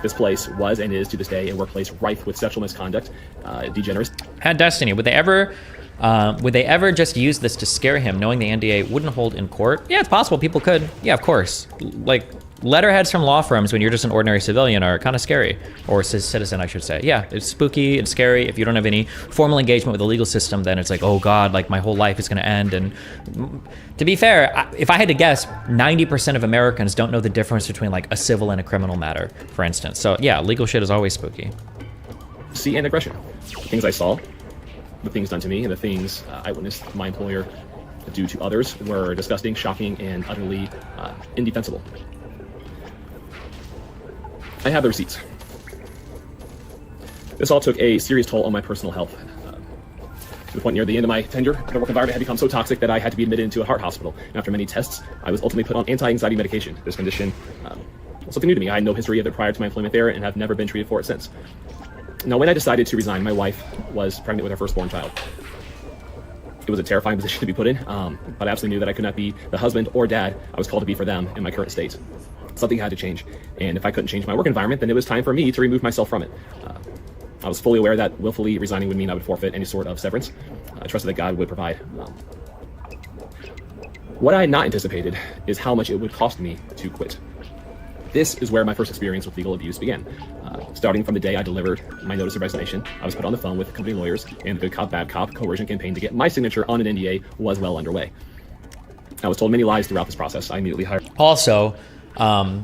This place was and is to this day a workplace rife with sexual misconduct, degeneracy. Had Destiny, would they ever just use this to scare him, knowing the NDA wouldn't hold in court? Yeah, it's possible. People could. Yeah, of course. Like, letterheads from law firms when you're just an ordinary civilian are kind of scary. Or citizen, I should say. Yeah, it's spooky and scary. If you don't have any formal engagement with the legal system, then it's like, oh God, like my whole life is going to end. And to be fair, if I had to guess, 90% of Americans don't know the difference between like a civil and a criminal matter, for instance. So yeah, legal shit is always spooky. See, and aggression. The things I saw, the things done to me, and the things I witnessed my employer do to others were disgusting, shocking, and utterly indefensible. I have the receipts. This all took a serious toll on my personal health. To the point near the end of my tenure, the work environment had become so toxic that I had to be admitted into a heart hospital. And after many tests, I was ultimately put on anti-anxiety medication. This condition was something new to me. I had no history of it prior to my employment there and have never been treated for it since. Now, when I decided to resign, my wife was pregnant with her firstborn child. It was a terrifying position to be put in, but I absolutely knew that I could not be the husband or dad I was called to be for them in my current state. Something had to change, and if I couldn't change my work environment, then it was time for me to remove myself from it. I was fully aware that willfully resigning would mean I would forfeit any sort of severance. I trusted that God would provide. What I had not anticipated is how much it would cost me to quit. This is where my first experience with legal abuse began. Starting from the day I delivered my notice of resignation, I was put on the phone with company lawyers, and the good cop, bad cop coercion campaign to get my signature on an NDA was well underway. I was told many lies throughout this process. I immediately hired... Also, I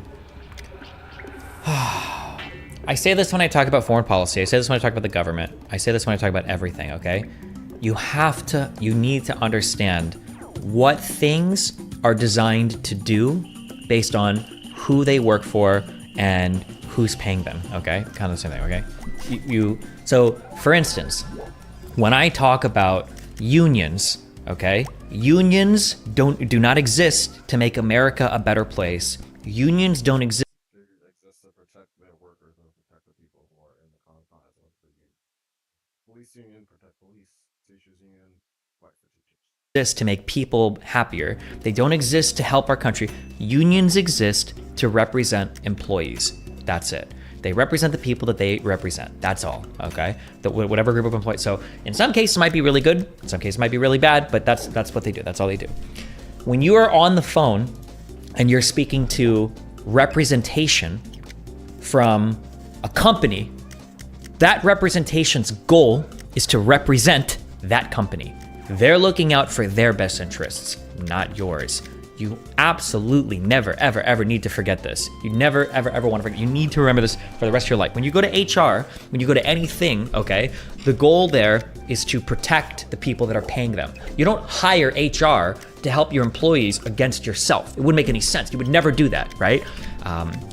say this when I talk about foreign policy. I say this when I talk about the government. I say this when I talk about everything, okay? You need to understand what things are designed to do based on who they work for and who's paying them, okay? Kind of the same thing, okay? So, for instance, when I talk about unions, okay? Unions do not exist to make America a better place. Unions don't exist to protect their workers and protect the people who are in the confines of the union. Police union protect police, teachers union fight for teachers. to make people happier. They don't exist to help our country. Unions exist to represent employees. That's it. They represent the people that they represent. That's all, okay? Whatever group of employees. So in some cases it might be really good, in some cases it might be really bad, but that's what they do. That's all they do. When you are on the phone and you're speaking to representation from a company, that representation's goal is to represent that company. They're looking out for their best interests, not yours. You absolutely never, ever, ever need to forget this. You never, ever, ever want to forget. You need to remember this for the rest of your life. When you go to HR, when you go to anything, okay, the goal there is to protect the people that are paying them. You don't hire HR to help your employees against yourself. It wouldn't make any sense. You would never do that, right?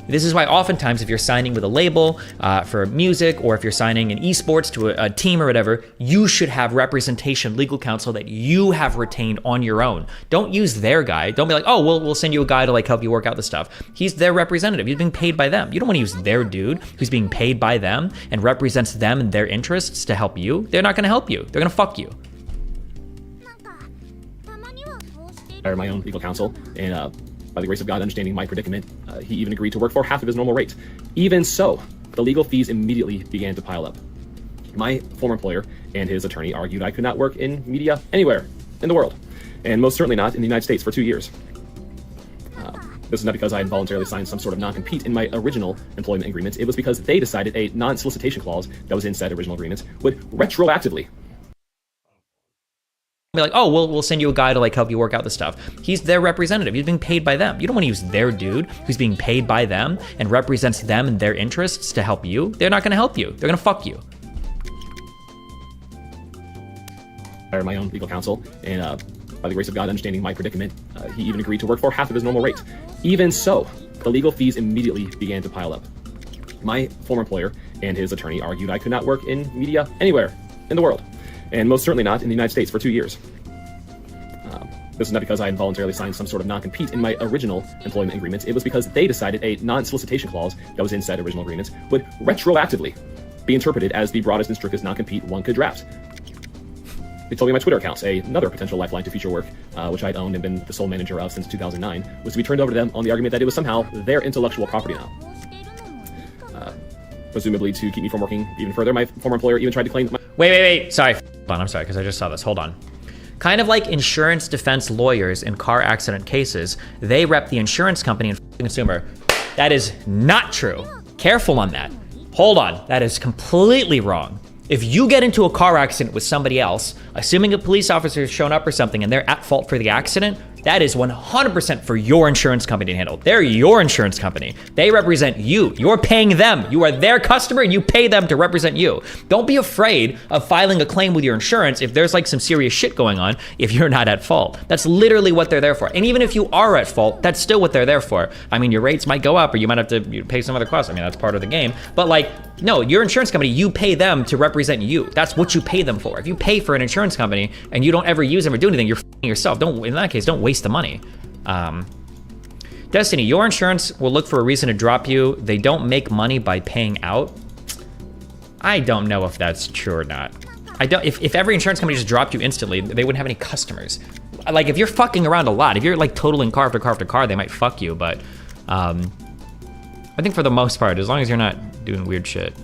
This is why oftentimes if you're signing with a label for music, or if you're signing in esports to a team or whatever, you should have representation, legal counsel that you have retained on your own. Don't use their guy. Don't be like, oh, we'll send you a guy to like help you work out the stuff. He's their representative. He's being paid by them. You don't want to use their dude who's being paid by them and represents them and their interests to help you. They're not going to help you. They're going to fuck you. I hire my own legal counsel, and by the grace of God, understanding my predicament, he even agreed to work for half of his normal rate. Even so, the legal fees immediately began to pile up. My former employer and his attorney argued I could not work in media anywhere in the world, and most certainly not in the United States for 2 years. This is not because I involuntarily signed some sort of non-compete in my original employment agreement. It was because they decided a non-solicitation clause that was in said original agreement would retroactively Be like, oh, we'll send you a guy to like help you work out the stuff. He's their representative. He's being paid by them. You don't want to use their dude who's being paid by them and represents them and their interests to help you. They're not going to help you. They're going to fuck you. I hire my own legal counsel, and by the grace of God, understanding my predicament, he even agreed to work for half of his normal rate. Even so, the legal fees immediately began to pile up. My former employer and his attorney argued I could not work in media anywhere in the world, and most certainly not in the United States for 2 years. This is not because I involuntarily signed some sort of non-compete in my original employment agreement. It was because they decided a non-solicitation clause that was in said original agreement would retroactively be interpreted as the broadest and strictest non-compete one could draft. They told me my Twitter accounts, another potential lifeline to future work, which I'd owned and been the sole manager of since 2009, was to be turned over to them on the argument that it was somehow their intellectual property now. Presumably to keep me from working even further, my former employer even tried to claim... Wait. Sorry. Hold on, I'm sorry, because I just saw this. Hold on. Kind of like insurance defense lawyers in car accident cases, they rep the insurance company and the consumer. That is not true. Careful on that. Hold on. That is completely wrong. If you get into a car accident with somebody else, assuming a police officer has shown up or something and they're at fault for the accident, that is 100% for your insurance company to handle. They're your insurance company. They represent you. You're paying them. You are their customer and you pay them to represent you. Don't be afraid of filing a claim with your insurance if there's like some serious shit going on if you're not at fault. That's literally what they're there for. And even if you are at fault, that's still what they're there for. I mean, your rates might go up or you might have to pay some other costs. I mean, that's part of the game. But like, no, your insurance company, you pay them to represent you. That's what you pay them for. If you pay for an insurance company and you don't ever use them or do anything, you're f***ing yourself. In that case, don't waste the money. Destiny, your insurance will look for a reason to drop you. They don't make money by paying out. I don't know if that's true or not. If every insurance company just dropped you instantly, they wouldn't have any customers. Like if you're fucking around a lot, if you're like totaling car after car after car, they might fuck you. But I think for the most part, as long as you're not doing weird shit.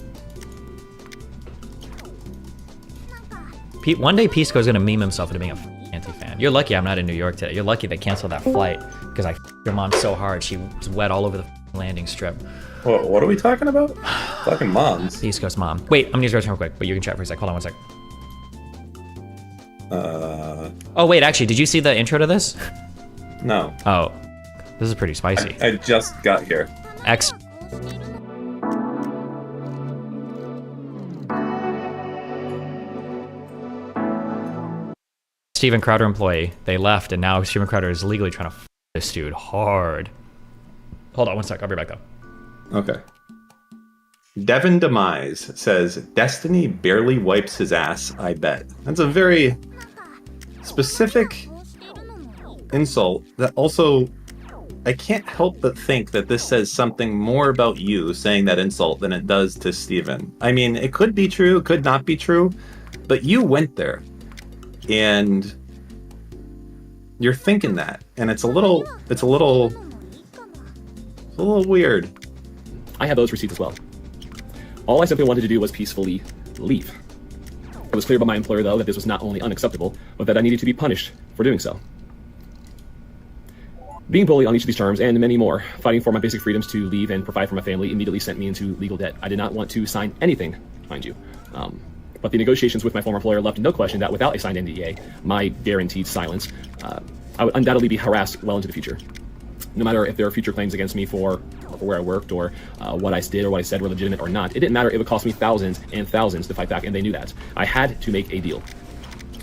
One day Pisco's gonna meme himself into being a anti-fan. You're lucky I'm not in New York today. You're lucky they canceled that flight because I your mom so hard she was wet all over the landing strip. What are we talking about? Fucking moms. Pisco's mom. Wait, I'm gonna use your real quick, but you can chat for a sec. Hold on one sec. Oh wait, actually, did you see the intro to this? No. Oh, this is pretty spicy. I just got here. Steven Crowder employee. They left, and now Steven Crowder is legally trying to f this dude hard. Hold on one sec. I'll be back up. Okay. Devin Demise says, Destiny barely wipes his ass, I bet. That's a very specific insult that also, I can't help but think that this says something more about you saying that insult than it does to Steven. I mean, it could be true, it could not be true, but you went there. And you're thinking that. And it's a little weird. I have those receipts as well. All I simply wanted to do was peacefully leave. It was clear by my employer, though, that this was not only unacceptable, but that I needed to be punished for doing so. Being bullied on each of these terms, and many more, fighting for my basic freedoms to leave and provide for my family, immediately sent me into legal debt. I did not want to sign anything, mind you. But the negotiations with my former employer left no question that without a signed NDA, my guaranteed silence, I would undoubtedly be harassed well into the future. No matter if there are future claims against me for where I worked or what I did or what I said were legitimate or not, it didn't matter. It would cost me thousands and thousands to fight back, and they knew that. I had to make a deal.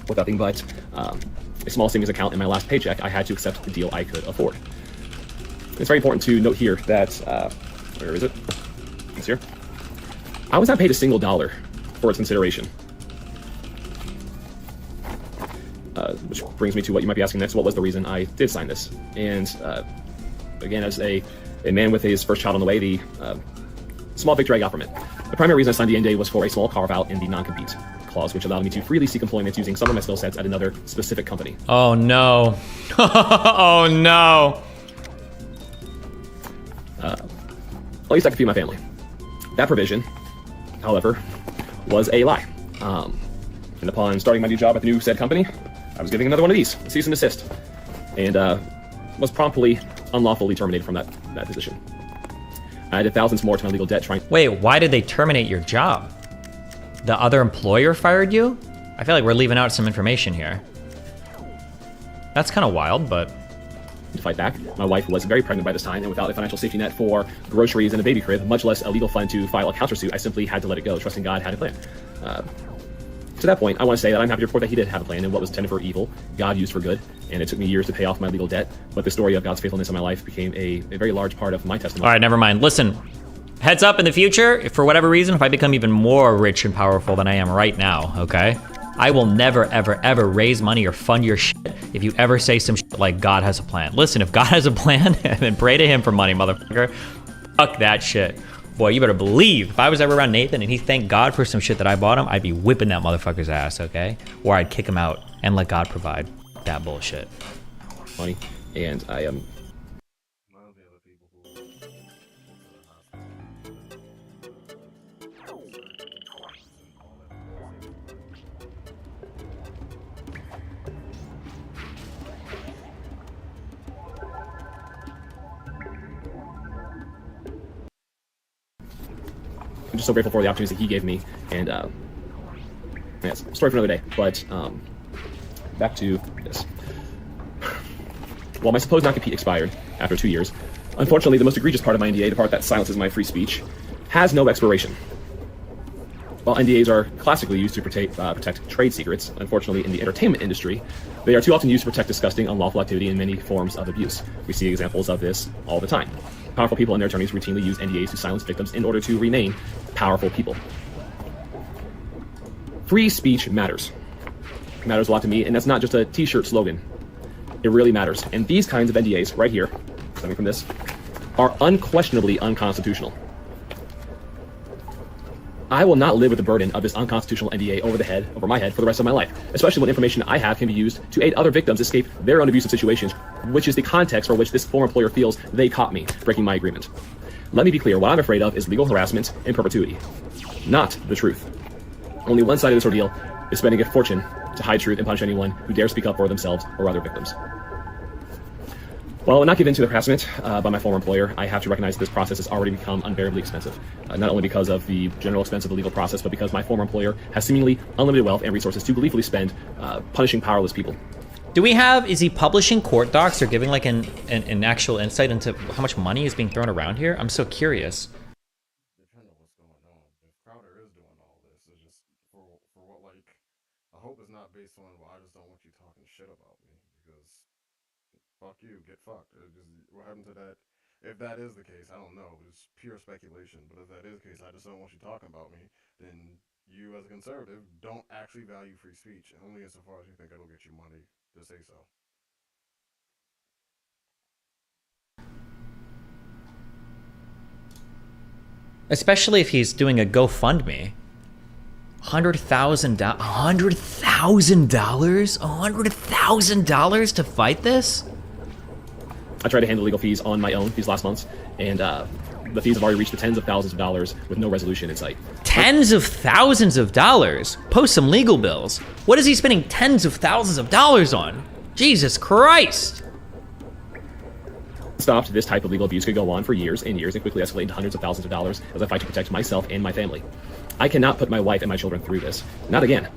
With nothing but a small savings account in my last paycheck, I had to accept the deal I could afford. It's very important to note here that, where is it? It's here. I was not paid a single dollar for its consideration. Which brings me to what you might be asking next. What was the reason I did sign this? And again, as a man with his first child on the way, the small victory I got from it. The primary reason I signed the NDA was for a small carve-out in the non-compete clause, which allowed me to freely seek employment using some of my skill sets at another specific company. Oh no. Oh no. At least I could feed my family. That provision, however, was a lie. And upon starting my new job at the new said company, I was giving another one of these, cease and desist, and was promptly unlawfully terminated from that position. I added thousands more to my legal debt trying... Wait, why did they terminate your job? The other employer fired you? I feel like we're leaving out some information here. That's kind of wild, but... To fight back. My wife was very pregnant by this time, and without a financial safety net for groceries and a baby crib, much less a legal fund to file a countersuit, I simply had to let it go, trusting God had a plan. To that point, I want to say that I'm happy to report that he did have a plan, and what was intended for evil, God used for good, and it took me years to pay off my legal debt, but the story of God's faithfulness in my life became a very large part of my testimony. All right, never mind. Listen, heads up in the future, if for whatever reason, if I become even more rich and powerful than I am right now, okay? I will never, ever, ever raise money or fund your shit if you ever say some shit like God has a plan. Listen, if God has a plan, then pray to him for money, motherfucker. Fuck that shit. Boy, you better believe, if I was ever around Nathan and he thanked God for some shit that I bought him, I'd be whipping that motherfucker's ass, okay? Or I'd kick him out and let God provide that bullshit. Money, and I am... I'm just so grateful for the opportunities that he gave me, and yes, story for another day. But back to this. While my supposed non-compete expired after 2 years, unfortunately, the most egregious part of my NDA, the part that silences my free speech, has no expiration. While NDAs are classically used to protect trade secrets, unfortunately, in the entertainment industry, they are too often used to protect disgusting, unlawful activity and many forms of abuse. We see examples of this all the time. Powerful people and their attorneys routinely use NDAs to silence victims in order to remain powerful people. Free speech matters. It matters a lot to me, and that's not just a t-shirt slogan. It really matters. And these kinds of NDAs, right here, coming from this, are unquestionably unconstitutional. I will not live with the burden of this unconstitutional NDA over my head for the rest of my life, especially when information I have can be used to aid other victims escape their own abusive situations, which is the context for which this former employer feels they caught me breaking my agreement. Let me be clear, what I'm afraid of is legal harassment in perpetuity, not the truth. Only one side of this ordeal is spending a fortune to hide truth and punish anyone who dares speak up for themselves or other victims. While I will not give in to the harassment by my former employer, I have to recognize that this process has already become unbearably expensive. Not only because of the general expense of the legal process, but because my former employer has seemingly unlimited wealth and resources to gleefully spend punishing powerless people. Is he publishing court docs or giving like an actual insight into how much money is being thrown around here? I'm so curious. Depending on what's going on. If Crowder is doing all this, it's just for what, like, I hope it's not based on, well, I just don't want you talking shit about me, because fuck you, get fucked. What happened to that if that is the case, I don't know. It's pure speculation. But if that is the case, I just don't want you talking about me. Then you, as a conservative, don't actually value free speech, only insofar as you think it'll get you money to say so. Especially if he's doing a GoFundMe. $100,000? $100,000 to fight this? I tried to handle legal fees on my own these last months, and the fees have already reached the tens of thousands of dollars with no resolution in sight. Tens of thousands of dollars? Post some legal bills. What is he spending tens of thousands of dollars on? Jesus Christ! Stopped, this type of legal abuse could go on for years and years and quickly escalate into hundreds of thousands of dollars as I fight to protect myself and my family. I cannot put my wife and my children through this. Not again.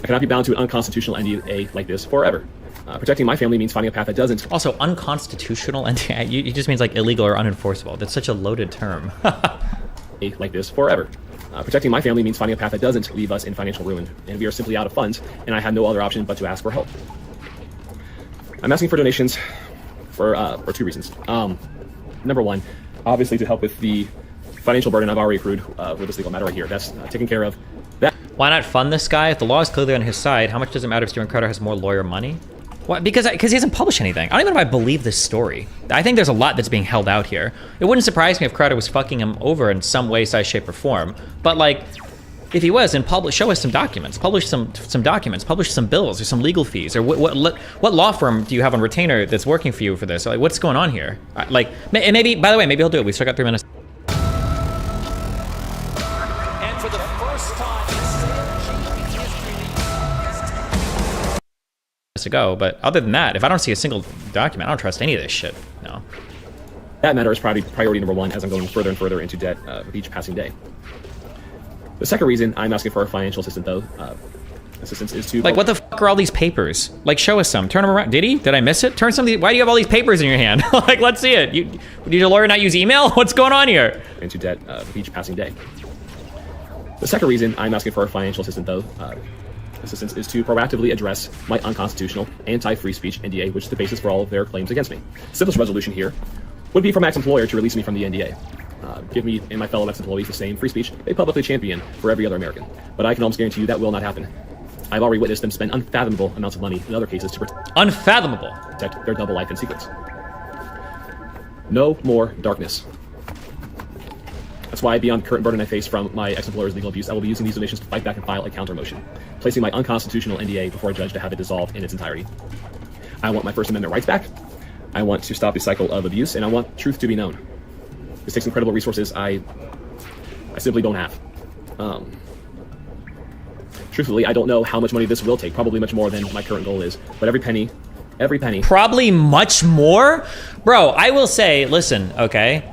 I cannot be bound to an unconstitutional NDA like this forever. Protecting my family means finding a path that doesn't. Also, unconstitutional NDA, it just means like illegal or unenforceable. That's such a loaded term. Like this forever. Protecting my family means finding a path that doesn't leave us in financial ruin, and we are simply out of funds, and I had no other option but to ask for help. I'm asking for donations for 2 reasons. Number one, obviously to help with the financial burden I've already accrued with this legal matter right here. That's taken care of. That. Why not fund this guy? If the law is clearly on his side, how much does it matter if Stuart Crowder has more lawyer money? What? Because he hasn't published anything. I don't even know if I believe this story. I think there's a lot that's being held out here. It wouldn't surprise me if Crowder was fucking him over in some way, size, shape, or form. But like, if he was, then show us some documents. Publish some documents. Publish some bills or some legal fees. Or what law firm do you have on retainer that's working for you for this? Like, what's going on here? Like, and maybe, by the way, maybe he'll do it. We still got 3 minutes. And for the first time in to go, but other than that, if I don't see a single document, I don't trust any of this shit. No. That matter is priority number one as I'm going further and further into debt with each passing day. The second reason I'm asking for a financial assistance, though, is to... Like, what the fuck are all these papers? Like, show us some. Turn them around. Did he? Did I miss it? Turn some of these... Why do you have all these papers in your hand? Like, let's see it. Did your lawyer not use email? What's going on here? Into debt with each passing day. The second reason I'm asking for a financial assistance, though, is to proactively address my unconstitutional anti-free speech NDA, which is the basis for all of their claims against me. Simplest resolution here would be for Mac's employer to release me from the NDA. Give me and my fellow ex-employees the same free speech they publicly champion for every other American. But I can almost guarantee you that will not happen. I've already witnessed them spend unfathomable amounts of money in other cases to protect their double life and secrets. No more darkness. That's why, beyond the current burden I face from my ex-employer's legal abuse, I will be using these donations to fight back and file a counter motion, placing my unconstitutional NDA before a judge to have it dissolved in its entirety. I want my First Amendment rights back. I want to stop the cycle of abuse, and I want truth to be known. This takes incredible resources I simply don't have. Truthfully, I don't know how much money this will take. Probably much more than my current goal is. But every penny. Probably much more? Bro, I will say, listen, okay?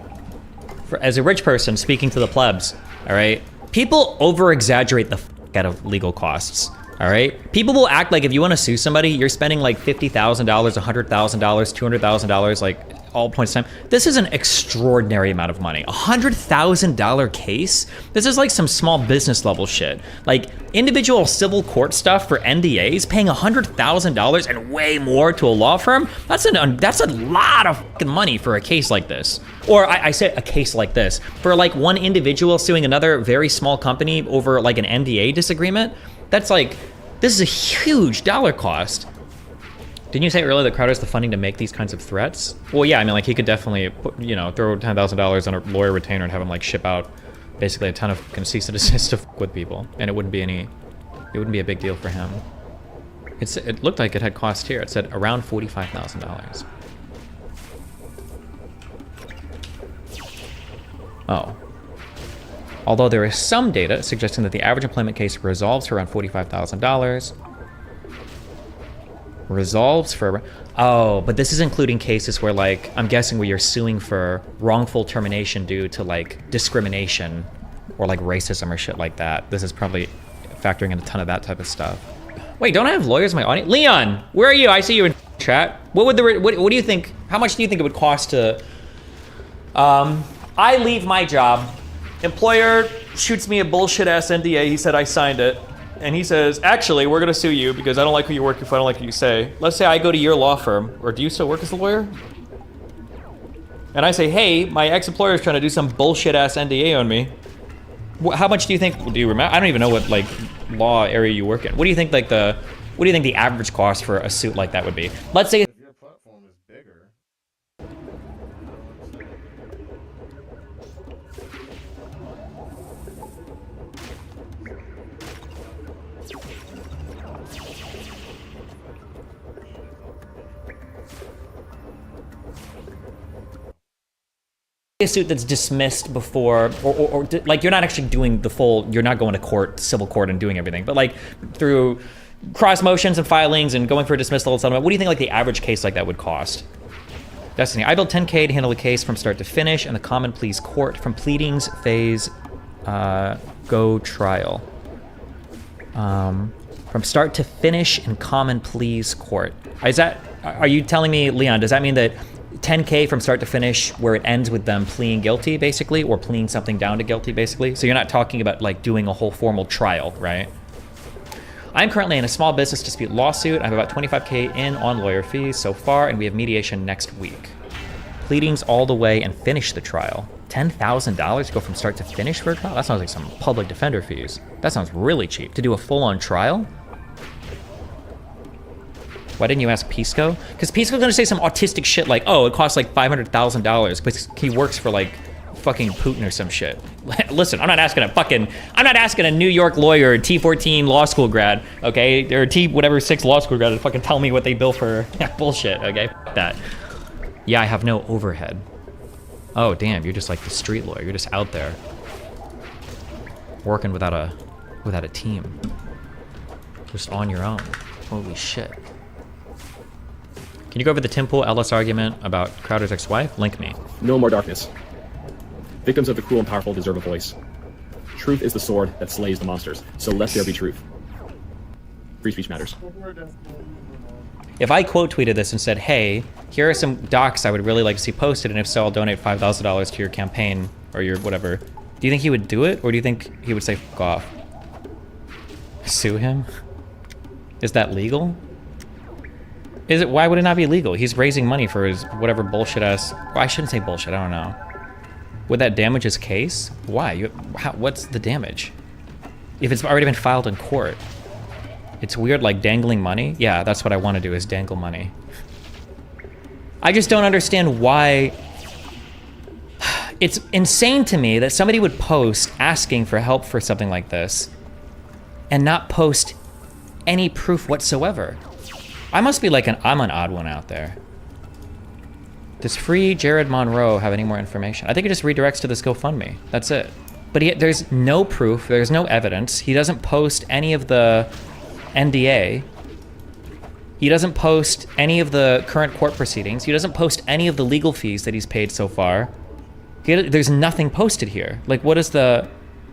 As a rich person speaking to the plebs, all right? People over-exaggerate the fuck out of legal costs, all right? People will act like if you want to sue somebody, you're spending like $50,000, $100,000, $200,000, like all points in time. This is an extraordinary amount of money. $100,000 case? This is like some small business level shit. Like individual civil court stuff for NDAs, paying $100,000 and way more to a law firm? That's a lot of fucking money for a case like this. Or I say a case like this. For like one individual suing another very small company over like an NDA disagreement, that's like, this is a huge dollar cost. Didn't you say earlier that Crowder has the funding to make these kinds of threats? Well, yeah, I mean, like he could definitely, throw $10,000 on a lawyer retainer and have him like ship out basically a ton of cease and desist to fuck with people, and it wouldn't be a big deal for him. It looked like it had cost here. It said around $45,000. Oh. Although there is some data suggesting that the average employment case resolves for around $45,000. Resolves for, oh, but this is including cases where like, I'm guessing where you're suing for wrongful termination due to like discrimination or like racism or shit like that. This is probably factoring in a ton of that type of stuff. Wait, don't I have lawyers in my audience? Leon, where are you? I see you in chat. What do you think, how much do you think it would cost to, I leave my job. Employer shoots me a bullshit ass NDA. He said I signed it. And he says, actually, we're gonna sue you because I don't like who you're working for, I don't like what you say. Let's say I go to your law firm, or do you still work as a lawyer? and I say, hey, my ex-employer is trying to do some bullshit-ass NDA on me, how much do you think, do you remember? I don't even know what, like, law area you work in. What do you think, like, what do you think the average cost for a suit like that would be? Let's say... a suit that's dismissed before, or like you're not actually doing the full, you're not going to court, civil court and doing everything, but like through cross motions and filings and going for a dismissal and settlement, what do you think like the average case like that would cost? Destiny, I billed $10K to handle the case from start to finish in the common pleas court from pleadings phase, go trial. From start to finish in common pleas court. Are you telling me, Leon, does that mean that 10K from start to finish where it ends with them pleading guilty basically, or pleading something down to guilty basically? So you're not talking about like doing a whole formal trial, right? I'm currently in a small business dispute lawsuit. I have about 25K in on lawyer fees so far, and we have mediation next week. Pleadings all the way and finish the trial. $10,000 to go from start to finish for a trial? That sounds like some public defender fees. That sounds really cheap. To do a full-on trial? Why didn't you ask Pisco? Because Pisco's gonna say some autistic shit like, oh, it costs like $500,000 because he works for like fucking Putin or some shit. Listen, I'm not asking a New York lawyer, T14 law school grad, okay? Or T6 law school grad to fucking tell me what they bill for bullshit, okay? F that. Yeah, I have no overhead. Oh, damn, you're just like the street lawyer. You're just out there working without a team. Just on your own. Holy shit. Can you go over the Tim Pool Ellis argument about Crowder's ex-wife? Link me. No more darkness. Victims of the cruel and powerful deserve a voice. Truth is the sword that slays the monsters, so let there be truth. Free speech matters. If I quote tweeted this and said, hey, here are some docs I would really like to see posted, and if so, I'll donate $5,000 to your campaign or your whatever, do you think he would do it, or do you think he would say fuck off? Sue him? Is that legal? Why would it not be legal? He's raising money for his whatever bullshit ass, well, I shouldn't say bullshit, I don't know. Would that damage his case? Why? What's the damage? If it's already been filed in court. It's weird, like dangling money. Yeah, that's what I want to do, is dangle money. I just don't understand why. It's insane to me that somebody would post asking for help for something like this and not post any proof whatsoever. I must be like I'm an odd one out there. Does free Jared Monroe have any more information? I think it just redirects to this GoFundMe. That's it. But there's no proof, there's no evidence. He doesn't post any of the NDA. He doesn't post any of the current court proceedings. He doesn't post any of the legal fees that he's paid so far. There's nothing posted here. Like, what is the...